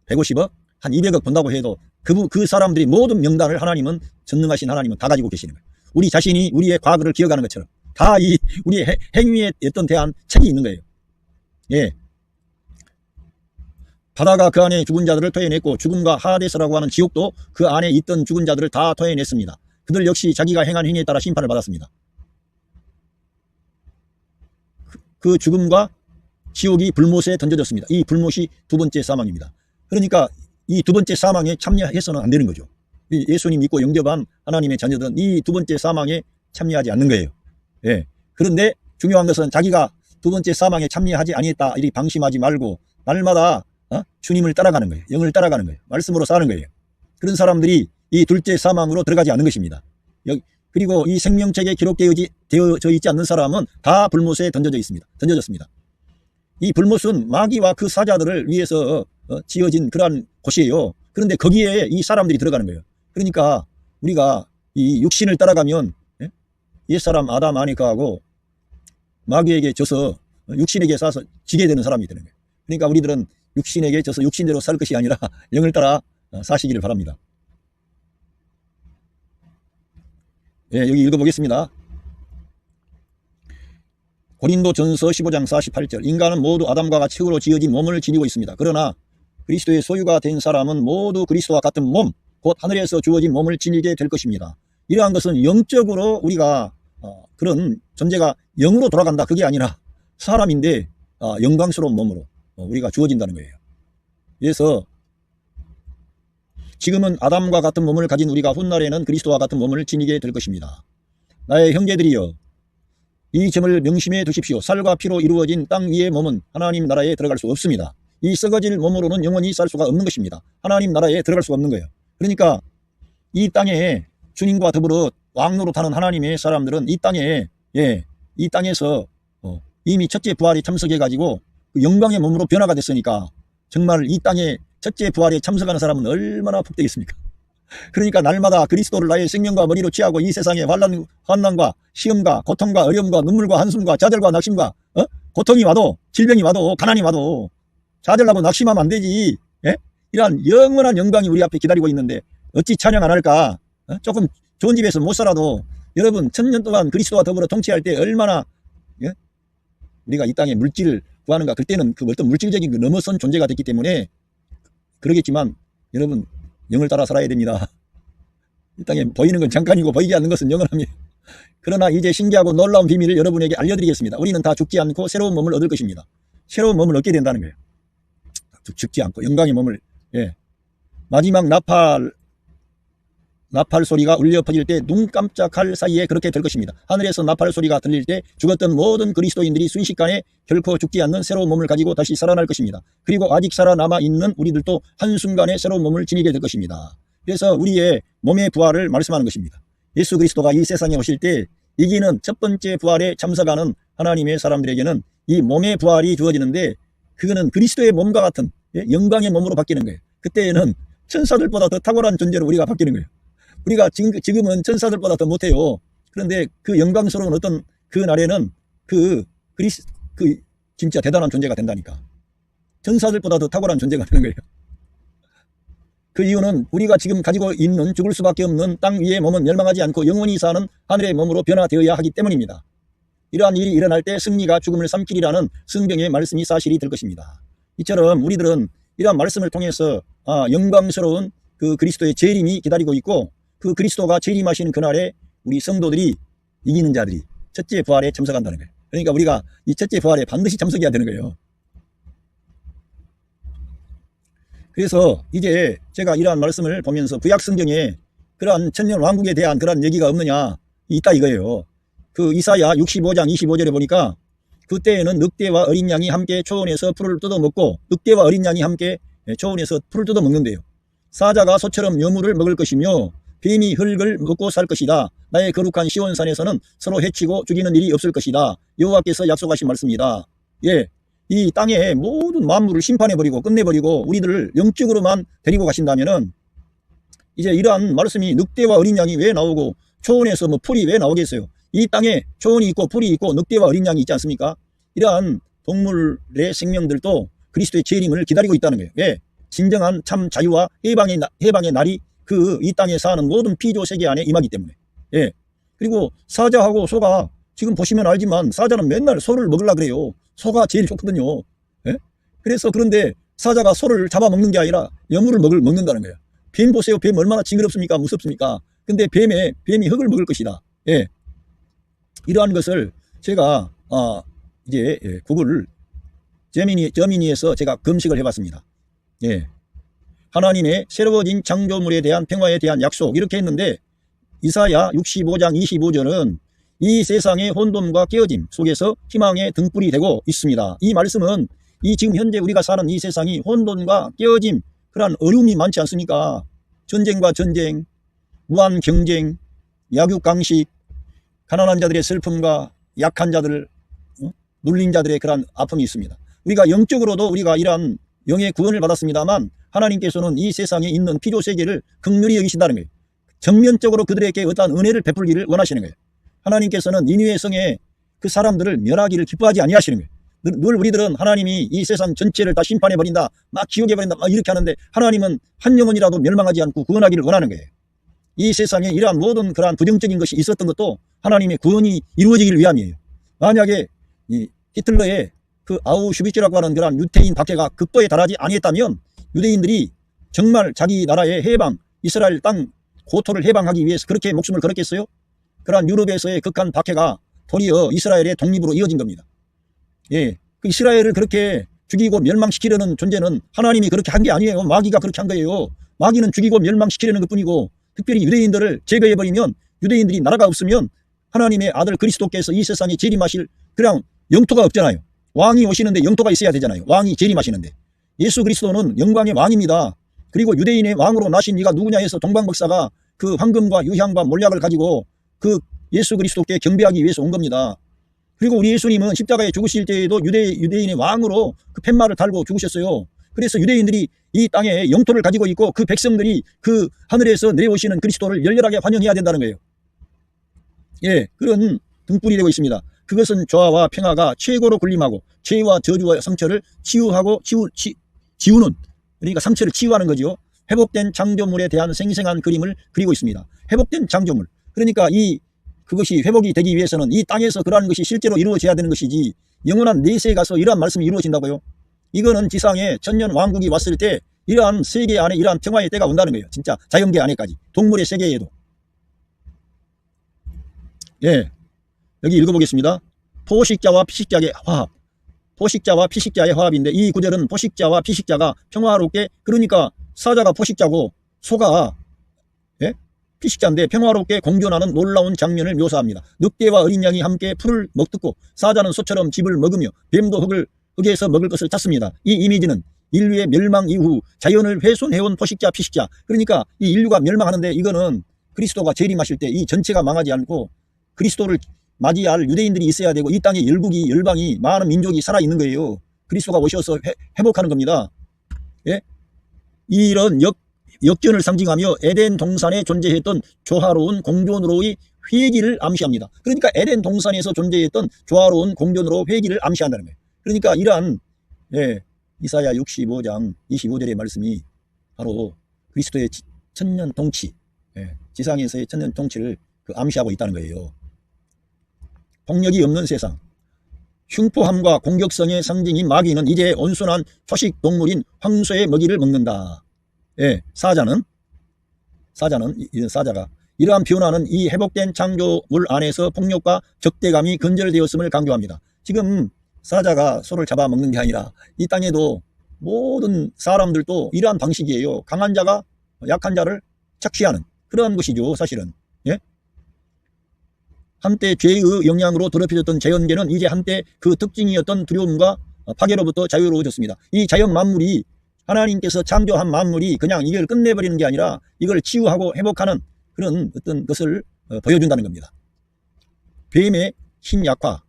150억? 한 200억 본다고 해도 그 사람들이 모든 명단을 하나님은, 전능하신 하나님은 다 가지고 계시는 거예요. 우리 자신이 우리의 과거를 기억하는 것처럼 다 우리의 행위에 어떤 대한 책이 있는 거예요. 예. 바다가 그 안에 죽은 자들을 토해냈고 죽음과 하데스라고 하는 지옥도 그 안에 있던 죽은 자들을 다 토해냈습니다. 그들 역시 자기가 행한 행위에 따라 심판을 받았습니다. 그 죽음과 지옥이 불못에 던져졌습니다. 이 불못이 두 번째 사망입니다. 그러니까 이 두 번째 사망에 참여해서는 안 되는 거죠. 예수님 믿고 영접한 하나님의 자녀들은 이 두 번째 사망에 참여하지 않는 거예요. 예. 그런데 중요한 것은 자기가 두 번째 사망에 참여하지 아니했다 이리 방심하지 말고 날마다 주님을 따라가는 거예요. 영을 따라가는 거예요. 말씀으로 사는 거예요. 그런 사람들이 이 둘째 사망으로 들어가지 않는 것입니다. 그리고 이 생명책에 기록되어져 있지 않는 사람은 다 불못에 던져졌습니다. 이 불못은 마귀와 그 사자들을 위해서 지어진 그러한 곳이에요. 그런데 거기에 이 사람들이 들어가는 거예요. 그러니까 우리가 이 육신을 따라가면 옛사람 아담 안에 거하고 마귀에게 져서 육신에게 싸서 지게 되는 사람이 되는 거예요. 그러니까 우리들은 육신에게 져서 육신대로 살 것이 아니라 영을 따라 사시기를 바랍니다. 예, 여기 읽어보겠습니다. 고린도전서 15장 48절. 인간은 모두 아담과 같이 흙으로 지어진 몸을 지니고 있습니다. 그러나 그리스도의 소유가 된 사람은 모두 그리스도와 같은 몸, 곧 하늘에서 주어진 몸을 지니게 될 것입니다. 이러한 것은 영적으로 우리가 그런 존재가 영으로 돌아간다, 그게 아니라 사람인데 영광스러운 몸으로 우리가 주어진다는 거예요. 그래서 지금은 아담과 같은 몸을 가진 우리가 훗날에는 그리스도와 같은 몸을 지니게 될 것입니다. 나의 형제들이여, 이 점을 명심해 두십시오. 살과 피로 이루어진 땅 위의 몸은 하나님 나라에 들어갈 수 없습니다. 이 썩어질 몸으로는 영원히 살 수가 없는 것입니다. 하나님 나라에 들어갈 수가 없는 거예요. 그러니까 이 땅에 주님과 더불어 왕노릇하는 하나님의 사람들은 이 땅에서 이미 첫째 부활에 참석해 가지고 영광의 몸으로 변화가 됐으니까 정말 이 땅에 첫째 부활에 참석하는 사람은 얼마나 복되겠습니까? 그러니까 날마다 그리스도를 나의 생명과 머리로 취하고 이 세상의 환난과 시험과 고통과 어려움과 눈물과 한숨과 좌절과 낙심과 고통이 와도, 질병이 와도, 가난이 와도 좌절하고 낙심하면 안 되지. 예? 이러한 영원한 영광이 우리 앞에 기다리고 있는데 어찌 찬양 안 할까? 조금 좋은 집에서 못 살아도 여러분 1000년 동안 그리스도와 더불어 통치할 때 얼마나 우리가 이 땅에 물질을 구하는가. 그때는 그 어떤 물질적인 그 넘어선 존재가 됐기 때문에 그러겠지만 여러분 영을 따라 살아야 됩니다. 이 땅에 보이는 건 잠깐이고 보이지 않는 것은 영원합니다. 그러나 이제 신기하고 놀라운 비밀을 여러분에게 알려드리겠습니다. 우리는 다 죽지 않고 새로운 몸을 얻을 것입니다. 새로운 몸을 얻게 된다는 거예요. 죽지 않고 영광의 몸을. 마지막 나팔 소리가 울려 퍼질 때 눈 깜짝할 사이에 그렇게 될 것입니다. 하늘에서 나팔 소리가 들릴 때 죽었던 모든 그리스도인들이 순식간에 결코 죽지 않는 새로운 몸을 가지고 다시 살아날 것입니다. 그리고 아직 살아남아 있는 우리들도 한순간에 새로운 몸을 지니게 될 것입니다. 그래서 우리의 몸의 부활을 말씀하는 것입니다. 예수 그리스도가 이 세상에 오실 때 이기는 첫 번째 부활에 참석하는 하나님의 사람들에게는 이 몸의 부활이 주어지는데 그거는 그리스도의 몸과 같은 영광의 몸으로 바뀌는 거예요. 그때에는 천사들보다 더 탁월한 존재로 우리가 바뀌는 거예요. 우리가 지금은 천사들보다 더 못해요. 그런데 그 영광스러운 어떤 그 날에는 진짜 대단한 존재가 된다니까. 천사들보다 더 탁월한 존재가 되는 거예요. 그 이유는 우리가 지금 가지고 있는 죽을 수밖에 없는 땅 위의 몸은 멸망하지 않고 영원히 사는 하늘의 몸으로 변화되어야 하기 때문입니다. 이러한 일이 일어날 때 승리가 죽음을 삼키리라는 성경의 말씀이 사실이 될 것입니다. 이처럼 우리들은 이러한 말씀을 통해서 영광스러운 그 그리스도의 재림이 기다리고 있고 그 그리스도가 재림하시는 그날에 우리 성도들이 이기는 자들이 첫째 부활에 참석한다는 거예요. 그러니까 우리가 이 첫째 부활에 반드시 참석해야 되는 거예요. 그래서 이제 제가 이러한 말씀을 보면서 구약 성경에 그러한 천년 왕국에 대한 그러한 얘기가 없느냐, 있다 이거예요. 그 이사야 65장 25절에 보니까 그때에는 늑대와 어린 양이 함께 초원에서 풀을 뜯어먹고 늑대와 어린 양이 함께 초원에서 풀을 뜯어먹는데요. 사자가 소처럼 여물을 먹을 것이며 뱀이 흙을 먹고 살 것이다. 나의 거룩한 시온산에서는 서로 해치고 죽이는 일이 없을 것이다. 여호와께서 약속하신 말씀이다. 이 땅의 모든 만물을 심판해버리고 끝내버리고 우리들을 영적으로만 데리고 가신다면은 이제 이러한 말씀이 늑대와 어린 양이 왜 나오고 초원에서 뭐 풀이 왜 나오겠어요? 이 땅에 초원이 있고 풀이 있고 늑대와 어린 양이 있지 않습니까? 이러한 동물의 생명들도 그리스도의 재림을 기다리고 있다는 거예요. 왜? 진정한 참 자유와 해방의 날이 그 이 땅에 사는 모든 피조 세계 안에 임하기 때문에. 예. 그리고 사자하고 소가 지금 보시면 알지만 사자는 맨날 소를 먹으려고 그래요. 소가 제일 좋거든요. 예? 그래서 그런데 사자가 소를 잡아먹는 게 아니라 여물을 먹는다는 거예요. 뱀 보세요. 뱀 얼마나 징그럽습니까? 무섭습니까? 근데 뱀이 흙을 먹을 것이다. 예. 이러한 것을 제가 이제 구글 저미니에서 제가 검색을 해봤습니다. 예. 하나님의 새로워진 창조물에 대한 평화에 대한 약속 이렇게 했는데 이사야 65장 25절은 이 세상의 혼돈과 깨어짐 속에서 희망의 등불이 되고 있습니다. 이 말씀은 이 지금 현재 우리가 사는 이 세상이 혼돈과 깨어짐 그러한 어려움이 많지 않습니까? 전쟁과 전쟁, 무한 경쟁, 약육강식, 가난한 자들의 슬픔과 약한 자들, 눌린 자들의 그러한 아픔이 있습니다. 우리가 영적으로도 우리가 이러한 영의 구원을 받았습니다만 하나님께서는 이 세상에 있는 피조 세계를 긍휼히 여기신다는 거예요. 정면적으로 그들에게 어떠한 은혜를 베풀기를 원하시는 거예요. 하나님께서는 니느웨 성에 그 사람들을 멸하기를 기뻐하지 아니하시는 거예요. 늘 우리들은 하나님이 이 세상 전체를 다 심판해 버린다, 막 지옥에 버린다, 막 이렇게 하는데 하나님은 한 영혼이라도 멸망하지 않고 구원하기를 원하는 거예요. 이 세상에 이러한 모든 그러한 부정적인 것이 있었던 것도 하나님의 구원이 이루어지기를 위함이에요. 만약에 이 히틀러의 그 아우슈비츠라고 하는 그러한 유태인 박해가 극도에 달하지 아니했다면 유대인들이 정말 자기 나라의 해방, 이스라엘 땅 고토를 해방하기 위해서 그렇게 목숨을 걸었겠어요? 그러한 유럽에서의 극한 박해가 도리어 이스라엘의 독립으로 이어진 겁니다. 예, 그 이스라엘을 그렇게 죽이고 멸망시키려는 존재는 하나님이 그렇게 한 게 아니에요. 마귀가 그렇게 한 거예요. 마귀는 죽이고 멸망시키려는 것뿐이고 특별히 유대인들을 제거해버리면 유대인들이 나라가 없으면 하나님의 아들 그리스도께서 이 세상에 재림하실 그냥 영토가 없잖아요. 왕이 오시는데 영토가 있어야 되잖아요. 왕이 재림하시는데. 예수 그리스도는 영광의 왕입니다. 그리고 유대인의 왕으로 나신 이가 누구냐 해서 동방박사가 그 황금과 유향과 몰약을 가지고 그 예수 그리스도께 경배하기 위해서 온 겁니다. 그리고 우리 예수님은 십자가에 죽으실 때에도 유대인의 왕으로 그 팻말을 달고 죽으셨어요. 그래서 유대인들이 이 땅에 영토를 가지고 있고 그 백성들이 그 하늘에서 내려오시는 그리스도를 열렬하게 환영해야 된다는 거예요. 예, 그런 등불이 되고 있습니다. 그것은 조화와 평화가 최고로 군림하고 죄와 저주와 상처를 지우는, 그러니까 상처를 치유하는 거죠. 회복된 창조물에 대한 생생한 그림을 그리고 있습니다. 회복된 창조물. 그러니까 그것이 회복이 되기 위해서는 이 땅에서 그러한 것이 실제로 이루어져야 되는 것이지 영원한 내세에 가서 이러한 말씀이 이루어진다고요? 이거는 지상에 천년 왕국이 왔을 때 이러한 세계 안에 이러한 평화의 때가 온다는 거예요. 진짜 자연계 안에까지. 동물의 세계에도. 예, 여기 읽어보겠습니다. 포식자와 피식자의 화합. 포식자와 피식자의 화합인데 이 구절은 포식자와 피식자가 평화롭게, 그러니까 사자가 포식자고 소가 피식자인데 평화롭게 공존하는 놀라운 장면을 묘사합니다. 늑대와 어린 양이 함께 풀을 먹듣고 사자는 소처럼 짚을 먹으며 뱀도 흙에서 먹을 것을 찾습니다. 이 이미지는 인류의 멸망 이후 자연을 훼손해온 포식자 피식자, 그러니까 이 인류가 멸망하는데 이거는 그리스도가 재림하실 때 이 전체가 망하지 않고 그리스도를 맞이할 유대인들이 있어야 되고 이 땅에 열국이 열방이 많은 민족이 살아있는 거예요. 그리스도가 오셔서 회복하는 겁니다. 예? 이런 역전을 상징하며 에덴 동산에 존재했던 조화로운 공존으로의 회귀를 암시합니다. 그러니까 에덴 동산에서 존재했던 조화로운 공존으로 회귀를 암시한다는 거예요. 그러니까 이러한 이사야 65장 25절의 말씀이 바로 그리스도의 천년 통치, 지상에서의 천년 통치를 암시하고 있다는 거예요. 폭력이 없는 세상, 흉포함과 공격성의 상징인 마귀는 이제 온순한 초식 동물인 황소의 먹이를 먹는다. 예, 사자가 이러한 변화는 이 회복된 창조물 안에서 폭력과 적대감이 근절되었음을 강조합니다. 지금 사자가 소를 잡아먹는 게 아니라 이 땅에도 모든 사람들도 이러한 방식이에요. 강한 자가 약한 자를 착취하는 그러한 것이죠, 사실은. 예? 한때 죄의 영향으로 더럽혀졌던 자연계는 이제 한때 그 특징이었던 두려움과 파괴로부터 자유로워졌습니다. 이 자연 만물이 하나님께서 창조한 만물이 그냥 이걸 끝내버리는 게 아니라 이걸 치유하고 회복하는 그런 어떤 것을 보여준다는 겁니다. 뱀의 힘 약화.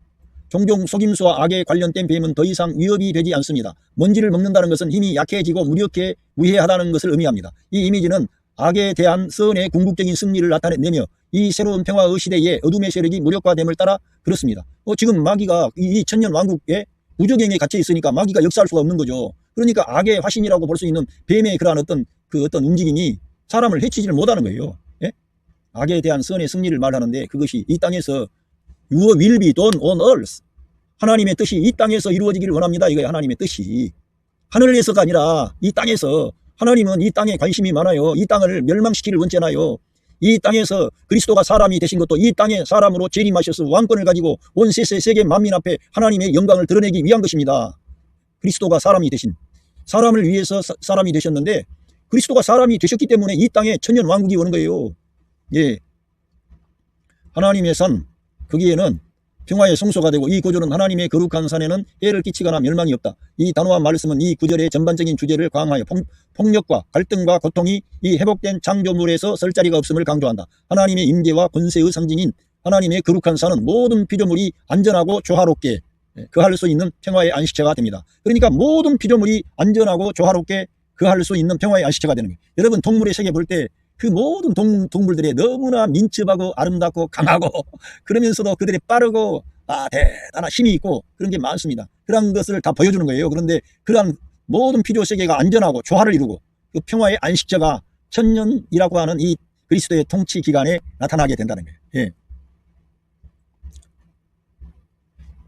종종 속임수와 악에 관련된 뱀은 더 이상 위협이 되지 않습니다. 먼지를 먹는다는 것은 힘이 약해지고 무력해 무해하다는 것을 의미합니다. 이 이미지는 악에 대한 선의 궁극적인 승리를 나타내며 이 새로운 평화의 시대에 어둠의 세력이 무력화됨을 따라 그렇습니다. 지금 마귀가 이 천년 왕국에 무적행에 갇혀 있으니까 마귀가 역사할 수가 없는 거죠. 그러니까 악의 화신이라고 볼 수 있는 뱀의 그러한 어떤 움직임이 사람을 해치지를 못하는 거예요. 예? 악에 대한 선의 승리를 말하는데 그것이 이 땅에서 Your will be done on earth. 하나님의 뜻이 이 땅에서 이루어지기를 원합니다. 이거예요. 하나님의 뜻이. 하늘에서가 아니라 이 땅에서. 하나님은 이 땅에 관심이 많아요. 이 땅을 멸망시키기를 원치 않아요. 이 땅에서 그리스도가 사람이 되신 것도 이 땅에 사람으로 재림하셔서 왕권을 가지고 온 세계 만민 앞에 하나님의 영광을 드러내기 위한 것입니다. 그리스도가 사람이 되신, 사람을 위해서 사람이 되셨는데 그리스도가 사람이 되셨기 때문에 이 땅에 천년 왕국이 오는 거예요. 예. 하나님의 산, 거기에는 평화의 성소가 되고 이 구조는 하나님의 거룩한 산에는 해를 끼치거나 멸망이 없다. 이 단호한 말씀은 이 구절의 전반적인 주제를 강화하여 폭력과 갈등과 고통이 이 회복된 창조물에서 설 자리가 없음을 강조한다. 하나님의 임재와 권세의 상징인 하나님의 거룩한 산은 모든 피조물이 안전하고 조화롭게 거할 수 있는 평화의 안식처가 됩니다. 그러니까 모든 피조물이 안전하고 조화롭게 거할 수 있는 평화의 안식처가 되는 거예요. 여러분 동물의 세계 볼 때 그 모든 동물들이 너무나 민첩하고 아름답고 강하고 그러면서도 그들이 빠르고 대단한 힘이 있고 그런 게 많습니다. 그런 것을 다 보여주는 거예요. 그런데 그러한 모든 피조 세계가 안전하고 조화를 이루고 그 평화의 안식처가 천년이라고 하는 이 그리스도의 통치 기간에 나타나게 된다는 거예요. 예.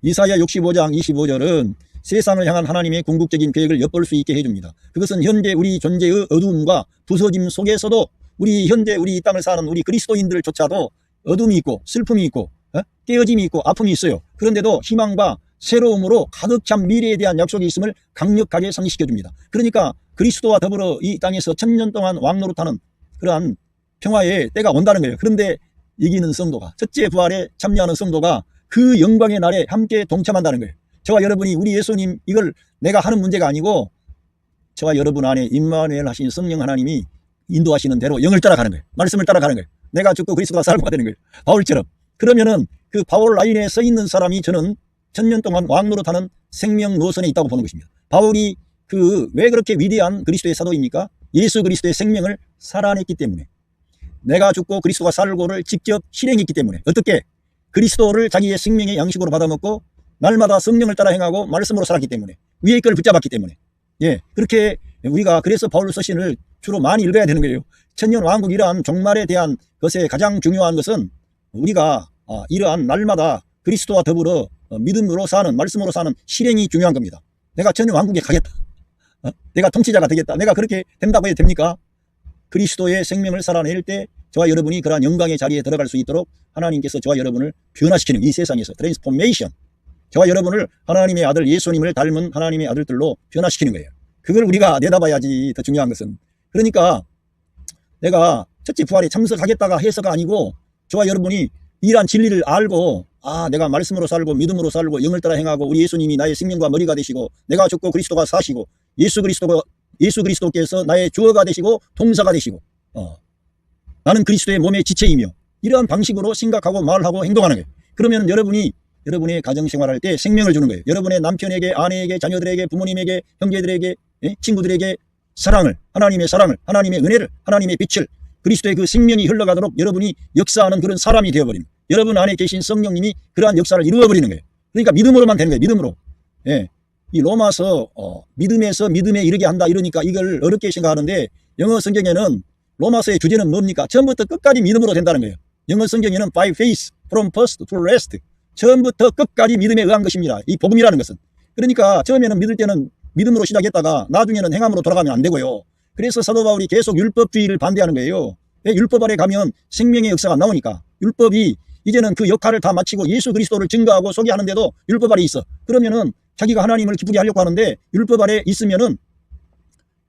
이사야 65장 25절은 세상을 향한 하나님의 궁극적인 계획을 엿볼 수 있게 해줍니다. 그것은 현재 우리 존재의 어두움과 부서짐 속에서도 현재 우리 이 땅을 사는 우리 그리스도인들조차도 어둠이 있고 슬픔이 있고 깨어짐이 있고 아픔이 있어요. 그런데도 희망과 새로움으로 가득 찬 미래에 대한 약속이 있음을 강력하게 상기시켜줍니다. 그러니까 그리스도와 더불어 이 땅에서 천년 동안 왕노릇하는 그러한 평화의 때가 온다는 거예요. 그런데 이기는 성도가, 첫째 부활에 참여하는 성도가 그 영광의 날에 함께 동참한다는 거예요. 저와 여러분이 우리 예수님, 이걸 내가 하는 문제가 아니고 저와 여러분 안에 임마누엘 하신 성령 하나님이 인도하시는 대로 영을 따라가는 거예요. 말씀을 따라가는 거예요. 내가 죽고 그리스도가 살고 되는 거예요. 바울처럼. 그러면은 그 바울 라인에 서 있는 사람이 저는 천년 동안 왕노릇하는 생명 노선에 있다고 보는 것입니다. 바울이 왜 그렇게 위대한 그리스도의 사도입니까? 예수 그리스도의 생명을 살아냈기 때문에. 내가 죽고 그리스도가 살고를 직접 실행했기 때문에. 어떻게? 그리스도를 자기의 생명의 양식으로 받아먹고 날마다 성령을 따라 행하고 말씀으로 살았기 때문에. 위의 걸 붙잡았기 때문에. 예, 그렇게 우리가 그래서 바울 서신을 주로 많이 읽어야 되는 거예요. 천년 왕국이란 종말에 대한 것에 가장 중요한 것은 우리가 이러한 날마다 그리스도와 더불어 믿음으로 사는, 말씀으로 사는 실행이 중요한 겁니다. 내가 천년 왕국에 가겠다. 내가 통치자가 되겠다. 내가 그렇게 된다고 해도 됩니까? 그리스도의 생명을 살아낼 때 저와 여러분이 그러한 영광의 자리에 들어갈 수 있도록 하나님께서 저와 여러분을 변화시키는 이 세상에서 트랜스포메이션, 저와 여러분을 하나님의 아들 예수님을 닮은 하나님의 아들들로 변화시키는 거예요. 그걸 우리가 내다봐야지. 더 중요한 것은. 그러니까 내가 첫째 부활에 참석하겠다가 해서가 아니고 저와 여러분이 이러한 진리를 알고 내가 말씀으로 살고 믿음으로 살고 영을 따라 행하고 우리 예수님이 나의 생명과 머리가 되시고 내가 죽고 그리스도가 사시고 예수 그리스도께서 나의 주어가 되시고 동사가 되시고 나는 그리스도의 몸의 지체이며 이러한 방식으로 생각하고 말하고 행동하는 거예요. 그러면 여러분의 가정생활할 때 생명을 주는 거예요. 여러분의 남편에게, 아내에게, 자녀들에게, 부모님에게, 형제들에게, 친구들에게 하나님의 사랑을, 하나님의 은혜를, 하나님의 빛을, 그리스도의 그 생명이 흘러가도록 여러분이 역사하는 그런 사람이 되어버립니다. 여러분 안에 계신 성령님이 그러한 역사를 이루어버리는 거예요. 그러니까 믿음으로만 되는 거예요. 믿음으로. 예. 이 로마서 믿음에서 믿음에 이르게 한다 이러니까 이걸 어렵게 생각하는데 영어 성경에는 로마서의 주제는 뭡니까? 처음부터 끝까지 믿음으로 된다는 거예요. 영어 성경에는 by faith from first to last. 처음부터 끝까지 믿음에 의한 것입니다. 이 복음이라는 것은. 그러니까 처음에는 믿을 때는 믿음으로 시작했다가 나중에는 행함으로 돌아가면 안 되고요. 그래서 사도 바울이 계속 율법주의를 반대하는 거예요. 율법 아래 가면 생명의 역사가 나오니까. 율법이 이제는 그 역할을 다 마치고 예수 그리스도를 증거하고 소개하는데도 율법 아래 있어. 그러면은 자기가 하나님을 기쁘게 하려고 하는데 율법 아래 있으면은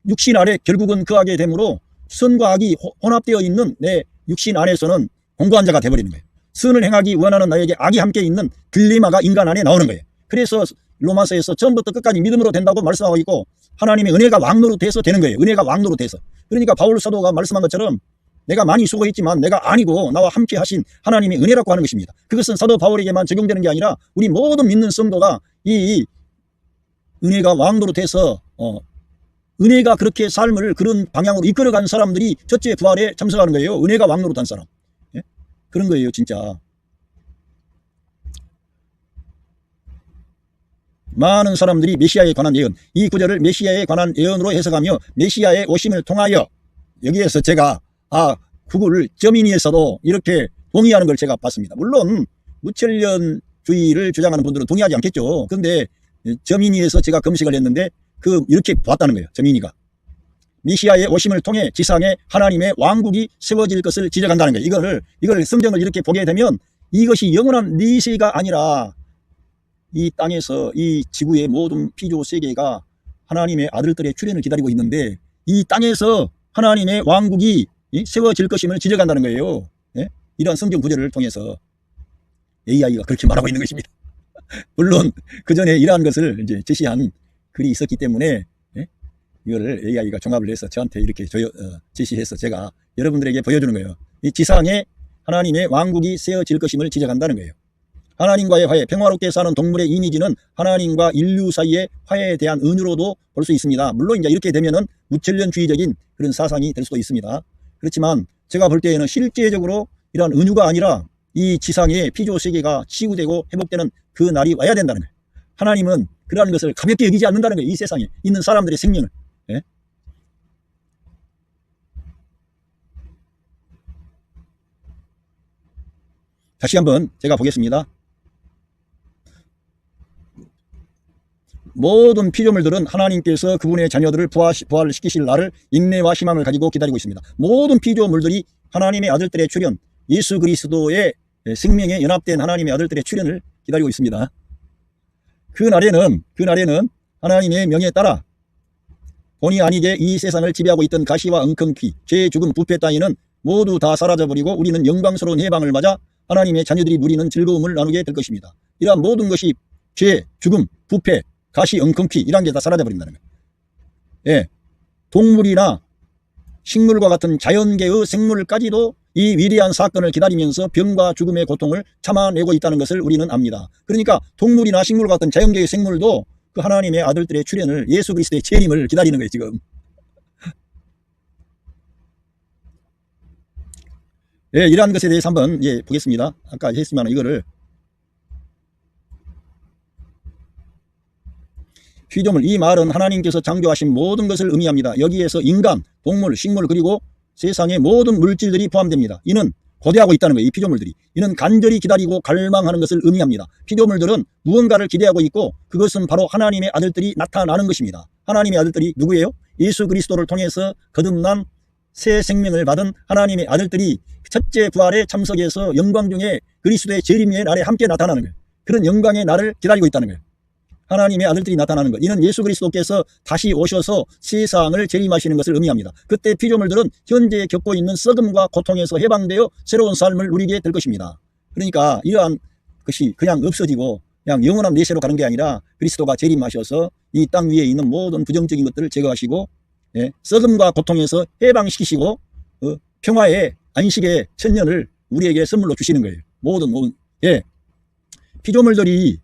육신 아래 결국은 거하게 되므로 선과 악이 혼합되어 있는 내 육신 안에서는 공고한 자가 되어버리는 거예요. 선을 행하기 원하는 나에게 악이 함께 있는 딜레마가 인간 안에 나오는 거예요. 그래서 로마서에서 처음부터 끝까지 믿음으로 된다고 말씀하고 있고 하나님의 은혜가 왕노릇돼서 되는 거예요. 은혜가 왕노릇돼서. 그러니까 바울 사도가 말씀한 것처럼 내가 많이 수고했지만 내가 아니고 나와 함께 하신 하나님의 은혜라고 하는 것입니다. 그것은 사도 바울에게만 적용되는 게 아니라 우리 모든 믿는 성도가 이 은혜가 왕노릇해서 은혜가 그렇게 삶을 그런 방향으로 이끌어간 사람들이 첫째 부활에 참석하는 거예요. 은혜가 왕노릇한 사람. 예? 그런 거예요 진짜. 많은 사람들이 메시아에 관한 예언, 이 구절을 메시아에 관한 예언으로 해석하며 메시아의 오심을 통하여, 여기에서 제가 구글 저민이에서도 이렇게 동의하는 걸 제가 봤습니다. 물론 무천년주의를 주장하는 분들은 동의하지 않겠죠. 그런데 저민이에서 제가 검색을 했는데 이렇게 봤다는 거예요. 저민이가 메시아의 오심을 통해 지상에 하나님의 왕국이 세워질 것을 지적한다는 거예요. 이걸 성경을 이렇게 보게 되면 이것이 영원한 내세가 아니라 이 땅에서 이 지구의 모든 피조 세계가 하나님의 아들들의 출현을 기다리고 있는데 이 땅에서 하나님의 왕국이 세워질 것임을 지적한다는 거예요. 예? 이러한 성경 구절을 통해서 AI가 그렇게 말하고 있는 것입니다. 물론 그 전에 이러한 것을 이제 제시한 글이 있었기 때문에 이거를 AI가 종합을 해서 저한테 이렇게 제시해서 제가 여러분들에게 보여주는 거예요. 이 지상에 하나님의 왕국이 세워질 것임을 지적한다는 거예요. 하나님과의 화해, 평화롭게 사는 동물의 이미지는 하나님과 인류 사이의 화해에 대한 은유로도 볼 수 있습니다. 물론 이제 이렇게 되면은 무천년주의적인 그런 사상이 될 수도 있습니다. 그렇지만 제가 볼 때에는 실제적으로 이러한 은유가 아니라 이 지상의 피조 세계가 치유되고 회복되는 그 날이 와야 된다는 거예요. 하나님은 그러한 것을 가볍게 여기지 않는다는 거예요. 이 세상에 있는 사람들의 생명을. 예? 다시 한번 제가 보겠습니다. 모든 피조물들은 하나님께서 그분의 자녀들을 부활시키실 날을 인내와 희망을 가지고 기다리고 있습니다. 모든 피조물들이 하나님의 아들들의 출현, 예수 그리스도의 생명에 연합된 하나님의 아들들의 출현을 기다리고 있습니다. 그 날에는 하나님의 명에 따라 본의 아니게 이 세상을 지배하고 있던 가시와 엉겅퀴, 죄, 죽음, 부패 따위는 모두 다 사라져버리고 우리는 영광스러운 해방을 맞아 하나님의 자녀들이 누리는 즐거움을 나누게 될 것입니다. 이러한 모든 것이 죄, 죽음, 부패, 가시, 엉겅퀴 이런 게 다 사라져버린다는 거예요. 예, 동물이나 식물과 같은 자연계의 생물까지도 이 위대한 사건을 기다리면서 병과 죽음의 고통을 참아내고 있다는 것을 우리는 압니다. 그러니까 동물이나 식물과 같은 자연계의 생물도 그 하나님의 아들들의 출현을, 예수 그리스도의 재림을 기다리는 거예요 지금. 예, 이러한 것에 대해서 한번 보겠습니다. 아까 했지만 이거를 피조물, 이 말은 하나님께서 창조하신 모든 것을 의미합니다. 여기에서 인간, 동물, 식물 그리고 세상의 모든 물질들이 포함됩니다. 이는 고대하고 있다는 거예요. 이 피조물들이. 이는 간절히 기다리고 갈망하는 것을 의미합니다. 피조물들은 무언가를 기대하고 있고 그것은 바로 하나님의 아들들이 나타나는 것입니다. 하나님의 아들들이 누구예요? 예수 그리스도를 통해서 거듭난 새 생명을 받은 하나님의 아들들이 첫째 부활에 참석해서 영광 중에 그리스도의 재림의 날에 함께 나타나는 거예요. 그런 영광의 날을 기다리고 있다는 거예요. 하나님의 아들들이 나타나는 것. 이는 예수 그리스도께서 다시 오셔서 세상을 재림하시는 것을 의미합니다. 그때 피조물들은 현재 겪고 있는 썩음과 고통에서 해방되어 새로운 삶을 누리게 될 것입니다. 그러니까 이러한 것이 그냥 없어지고 그냥 영원한 내세로 가는 게 아니라 그리스도가 재림하셔서 이 땅 위에 있는 모든 부정적인 것들을 제거하시고 썩음과 고통에서 해방시키시고 평화의 안식의 천년을 우리에게 선물로 주시는 거예요. 모든 피조물들이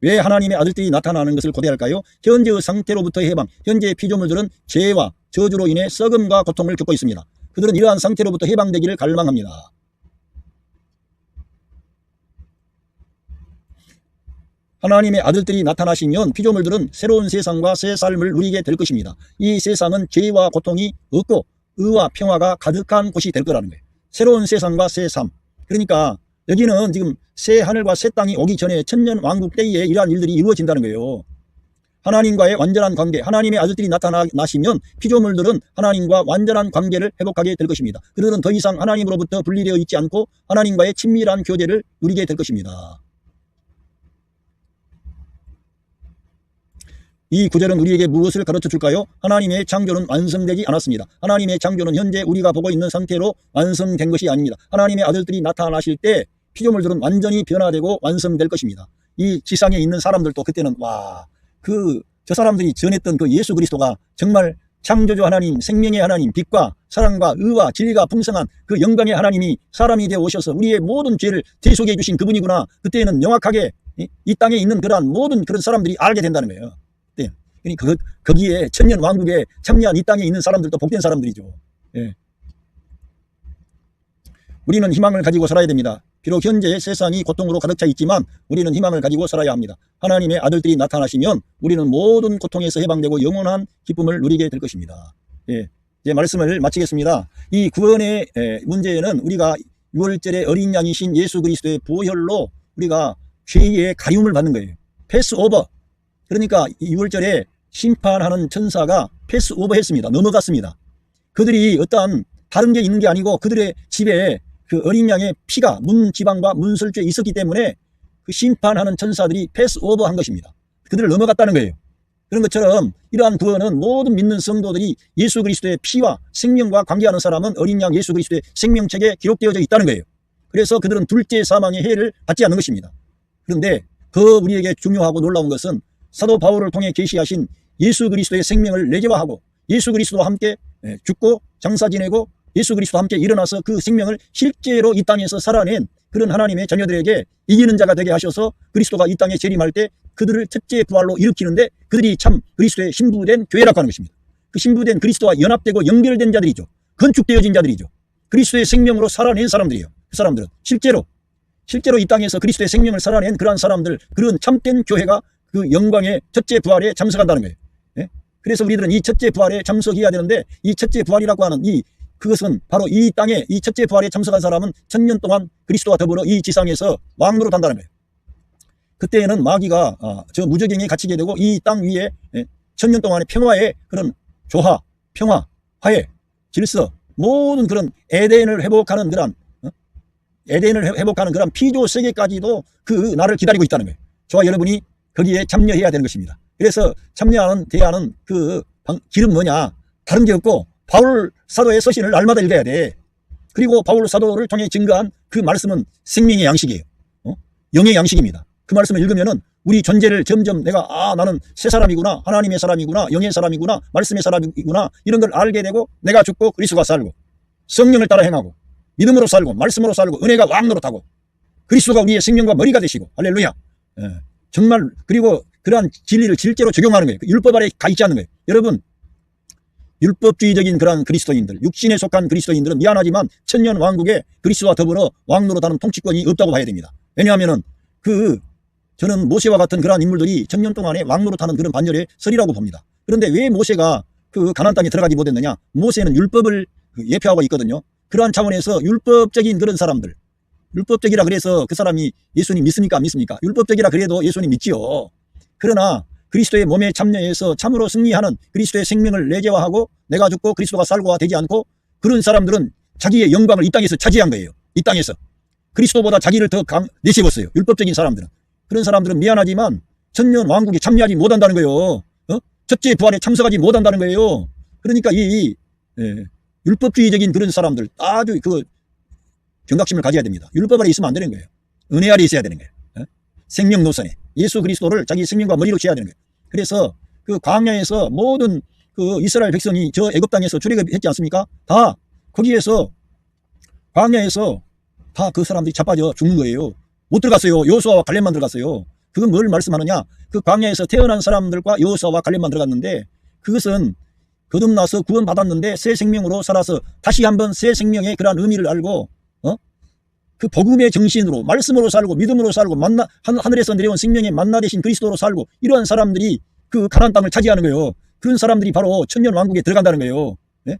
왜 하나님의 아들들이 나타나는 것을 고대할까요? 현재의 상태로부터의 해방. 현재 피조물들은 죄와 저주로 인해 썩음과 고통을 겪고 있습니다. 그들은 이러한 상태로부터 해방되기를 갈망합니다. 하나님의 아들들이 나타나시면 피조물들은 새로운 세상과 새 삶을 누리게 될 것입니다. 이 세상은 죄와 고통이 없고 의와 평화가 가득한 곳이 될 거라는 거예요. 새로운 세상과 새 삶. 그러니까 여기는 지금 새 하늘과 새 땅이 오기 전에 천년 왕국 때에 이러한 일들이 이루어진다는 거예요. 하나님과의 완전한 관계, 하나님의 아들들이 나타나시면 피조물들은 하나님과 완전한 관계를 회복하게 될 것입니다. 그들은 더 이상 하나님으로부터 분리되어 있지 않고 하나님과의 친밀한 교제를 누리게 될 것입니다. 이 구절은 우리에게 무엇을 가르쳐 줄까요? 하나님의 창조는 완성되지 않았습니다. 하나님의 창조는 현재 우리가 보고 있는 상태로 완성된 것이 아닙니다. 하나님의 아들들이 나타나실 때 피조물들은 완전히 변화되고 완성될 것입니다. 이 지상에 있는 사람들도 그때는 저 사람들이 전했던 그 예수 그리스도가 정말 창조주 하나님, 생명의 하나님, 빛과 사랑과 의와 진리가 풍성한 그 영광의 하나님이 사람이 되어 오셔서 우리의 모든 죄를 대속해 주신 그분이구나. 그때는 명확하게 이 땅에 있는 그러한 모든 그런 사람들이 알게 된다는 거예요. 그러니까 거기에 천년 왕국에 참여한 이 땅에 있는 사람들도 복된 사람들이죠. 예. 우리는 희망을 가지고 살아야 됩니다. 비록 현재 세상이 고통으로 가득 차 있지만 우리는 희망을 가지고 살아야 합니다. 하나님의 아들들이 나타나시면 우리는 모든 고통에서 해방되고 영원한 기쁨을 누리게 될 것입니다. 예. 이제 말씀을 마치겠습니다. 이 구원의 문제는 우리가 6월절에 어린 양이신 예수 그리스도의 보혈로 우리가 죄의 가리움을 받는 거예요. 패스오버. 그러니까 6월절에 심판하는 천사가 패스오버 했습니다. 넘어갔습니다. 그들이 어떠한 다른 게 있는 게 아니고 그들의 집에 그 어린 양의 피가 문지방과 문설주에 있었기 때문에 그 심판하는 천사들이 패스오버 한 것입니다. 그들을 넘어갔다는 거예요. 그런 것처럼 이러한 구원은 모든 믿는 성도들이 예수 그리스도의 피와 생명과 관계하는 사람은 어린 양 예수 그리스도의 생명책에 기록되어져 있다는 거예요. 그래서 그들은 둘째 사망의 해를 받지 않는 것입니다. 그런데 더 우리에게 중요하고 놀라운 것은 사도 바울을 통해 계시하신 예수 그리스도의 생명을 내재화하고 예수 그리스도와 함께 죽고 장사 지내고 예수 그리스도와 함께 일어나서 그 생명을 실제로 이 땅에서 살아낸 그런 하나님의 자녀들에게 이기는 자가 되게 하셔서 그리스도가 이 땅에 재림할 때 그들을 첫째 부활로 일으키는데 그들이 참 그리스도의 신부된 교회라고 하는 것입니다. 그 신부된 그리스도와 연합되고 연결된 자들이죠. 건축되어진 자들이죠. 그리스도의 생명으로 살아낸 사람들이에요. 그 사람들은 실제로 이 땅에서 그리스도의 생명을 살아낸 그러한 사람들, 그런 참된 교회가 그 영광의 첫째 부활에 참석한다는 거예요. 예? 그래서 우리들은 이 첫째 부활에 참석해야 되는데 이 첫째 부활이라고 하는 그것은 바로 이 땅에 이 첫째 부활에 참석한 사람은 1000년 동안 그리스도와 더불어 이 지상에서 왕노릇 한다는 거예요. 그때에는 마귀가 저 무저갱에 갇히게 되고 이 땅 위에 1000년 동안의 평화의 그런 조화, 평화, 화해, 질서, 모든 그런 에덴을 회복하는 그런 피조 세계까지도 그 날을 기다리고 있다는 거예요. 저와 여러분이 거기에 참여해야 되는 것입니다. 그래서 참여하는 대하는 그 길은 뭐냐? 다른 게 없고 바울 사도의 서신을 날마다 읽어야 돼. 그리고 바울 사도를 통해 증거한 그 말씀은 생명의 양식이에요. 영의 양식입니다. 그 말씀을 읽으면은 우리 존재를 점점 내가 나는 새 사람이구나, 하나님의 사람이구나, 영의 사람이구나, 말씀의 사람이구나, 이런 걸 알게 되고 내가 죽고 그리스도가 살고 성령을 따라 행하고 믿음으로 살고 말씀으로 살고 은혜가 왕노릇하고 그리스도가 우리의 생명과 머리가 되시고 할렐루야. 정말 그리고 그러한 진리를 실제로 적용하는 거예요. 율법 아래 가 있지 않는 거예요. 여러분, 율법주의적인 그러한 그리스도인들, 육신에 속한 그리스도인들은 미안하지만 천년 왕국에 그리스도와 더불어 왕노릇하는 통치권이 없다고 봐야 됩니다. 왜냐하면은 저는 모세와 같은 그러한 인물들이 천년 동안에 왕노릇하는 그런 반열에 서리라고 봅니다. 그런데 왜 모세가 그 가나안 땅에 들어가지 못했느냐? 모세는 율법을 예표하고 있거든요. 그러한 차원에서 율법적인 그런 사람들, 율법적이라 그래서 그 사람이 예수님 믿습니까? 안 믿습니까? 율법적이라 그래도 예수님 믿지요. 그러나 그리스도의 몸에 참여해서 참으로 승리하는 그리스도의 생명을 내재화하고 내가 죽고 그리스도가 살고가 되지 않고 그런 사람들은 자기의 영광을 이 땅에서 차지한 거예요. 이 땅에서. 그리스도보다 자기를 더 내세웠어요. 율법적인 사람들은. 그런 사람들은 미안하지만 천년 왕국에 참여하지 못한다는 거예요. 첫째 부활에 참석하지 못한다는 거예요. 그러니까 율법주의적인 그런 사람들 아주 그 경각심을 가져야 됩니다. 율법 아래 있으면 안 되는 거예요. 은혜 아래 있어야 되는 거예요. 생명 노선에 예수 그리스도를 자기 생명과 머리로 취해야 되는 거예요. 그래서 그 광야에서 모든 그 이스라엘 백성이 저 애굽 땅에서 출애굽했지 않습니까? 다 거기에서 광야에서 다 그 사람들이 자빠져 죽는 거예요. 못 들어갔어요. 여호수아와 갈렙만 들어갔어요. 그건 뭘 말씀하느냐? 그 광야에서 태어난 사람들과 여호수아와 갈렙만 들어갔는데 그것은 거듭나서 구원받았는데 새 생명으로 살아서 다시 한번 새 생명의 그러한 의미를 알고 그 복음의 정신으로 말씀으로 살고 믿음으로 살고 하늘에서 내려온 생명의 만나 되신 그리스도로 살고 이러한 사람들이 그 가나안 땅을 차지하는 거예요. 그런 사람들이 바로 천년 왕국에 들어간다는 거예요. 네?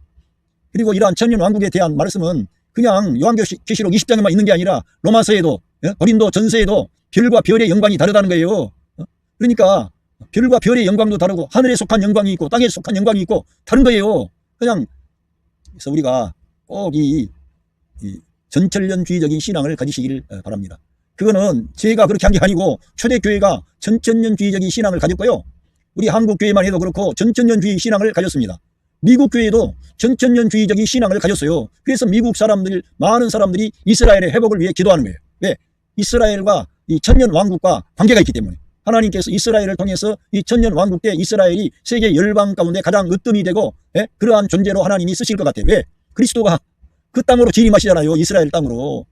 그리고 이러한 천년 왕국에 대한 말씀은 그냥 요한계시록 20장에만 있는 게 아니라 로마서에도 고린도 전서에도 별과 별의 영광이 다르다는 거예요. 그러니까 별과 별의 영광도 다르고 하늘에 속한 영광이 있고 땅에 속한 영광이 있고 다른 거예요. 그냥 그래서 우리가 꼭 이 전천년주의적인 신앙을 가지시기를 바랍니다. 그거는 제가 그렇게 한 게 아니고 초대교회가 전천년주의적인 신앙을 가졌고요. 우리 한국교회만 해도 그렇고 전천년주의 신앙을 가졌습니다. 미국 교회도 전천년주의적인 신앙을 가졌어요. 그래서 미국 사람들, 많은 사람들이 이스라엘의 회복을 위해 기도하는 거예요. 왜? 이스라엘과 이 천년 왕국과 관계가 있기 때문에. 하나님께서 이스라엘을 통해서 이 천년 왕국 때 이스라엘이 세계 열방 가운데 가장 으뜸이 되고 그러한 존재로 하나님이 쓰실 것 같아요. 왜? 그리스도가 그 땅으로 재림하시잖아요. 이스라엘 땅으로.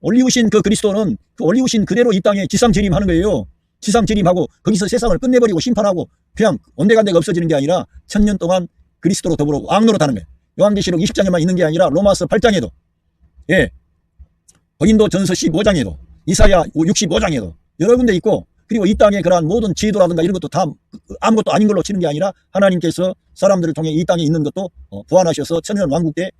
올리우신 그 그리스도는 그 올리우신 그대로 이 땅에 지상 재림하는 거예요. 지상재림하고 거기서 세상을 끝내버리고 심판하고 그냥 온데간데가 없어지는 게 아니라 1000년 동안 그리스도로 더불어 왕노릇하는 거예요. 요한계시록 20장에만 있는 게 아니라 로마서 8장에도, 예, 고린도 전서 15장에도, 이사야 65장에도 여러 군데 있고, 그리고 이 땅에 그러한 모든 지도라든가 이런 것도 다 아무것도 아닌 걸로 치는 게 아니라 하나님께서 사람들을 통해 이 땅에 있는 것도 보완하셔서 천년 왕국 때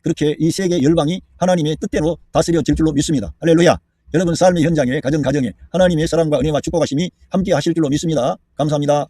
그렇게 이 세계 열방이 하나님의 뜻대로 다스려질 줄로 믿습니다. 할렐루야. 여러분 삶의 현장에 가정에 하나님의 사랑과 은혜와 축복하심이 함께 하실 줄로 믿습니다. 감사합니다.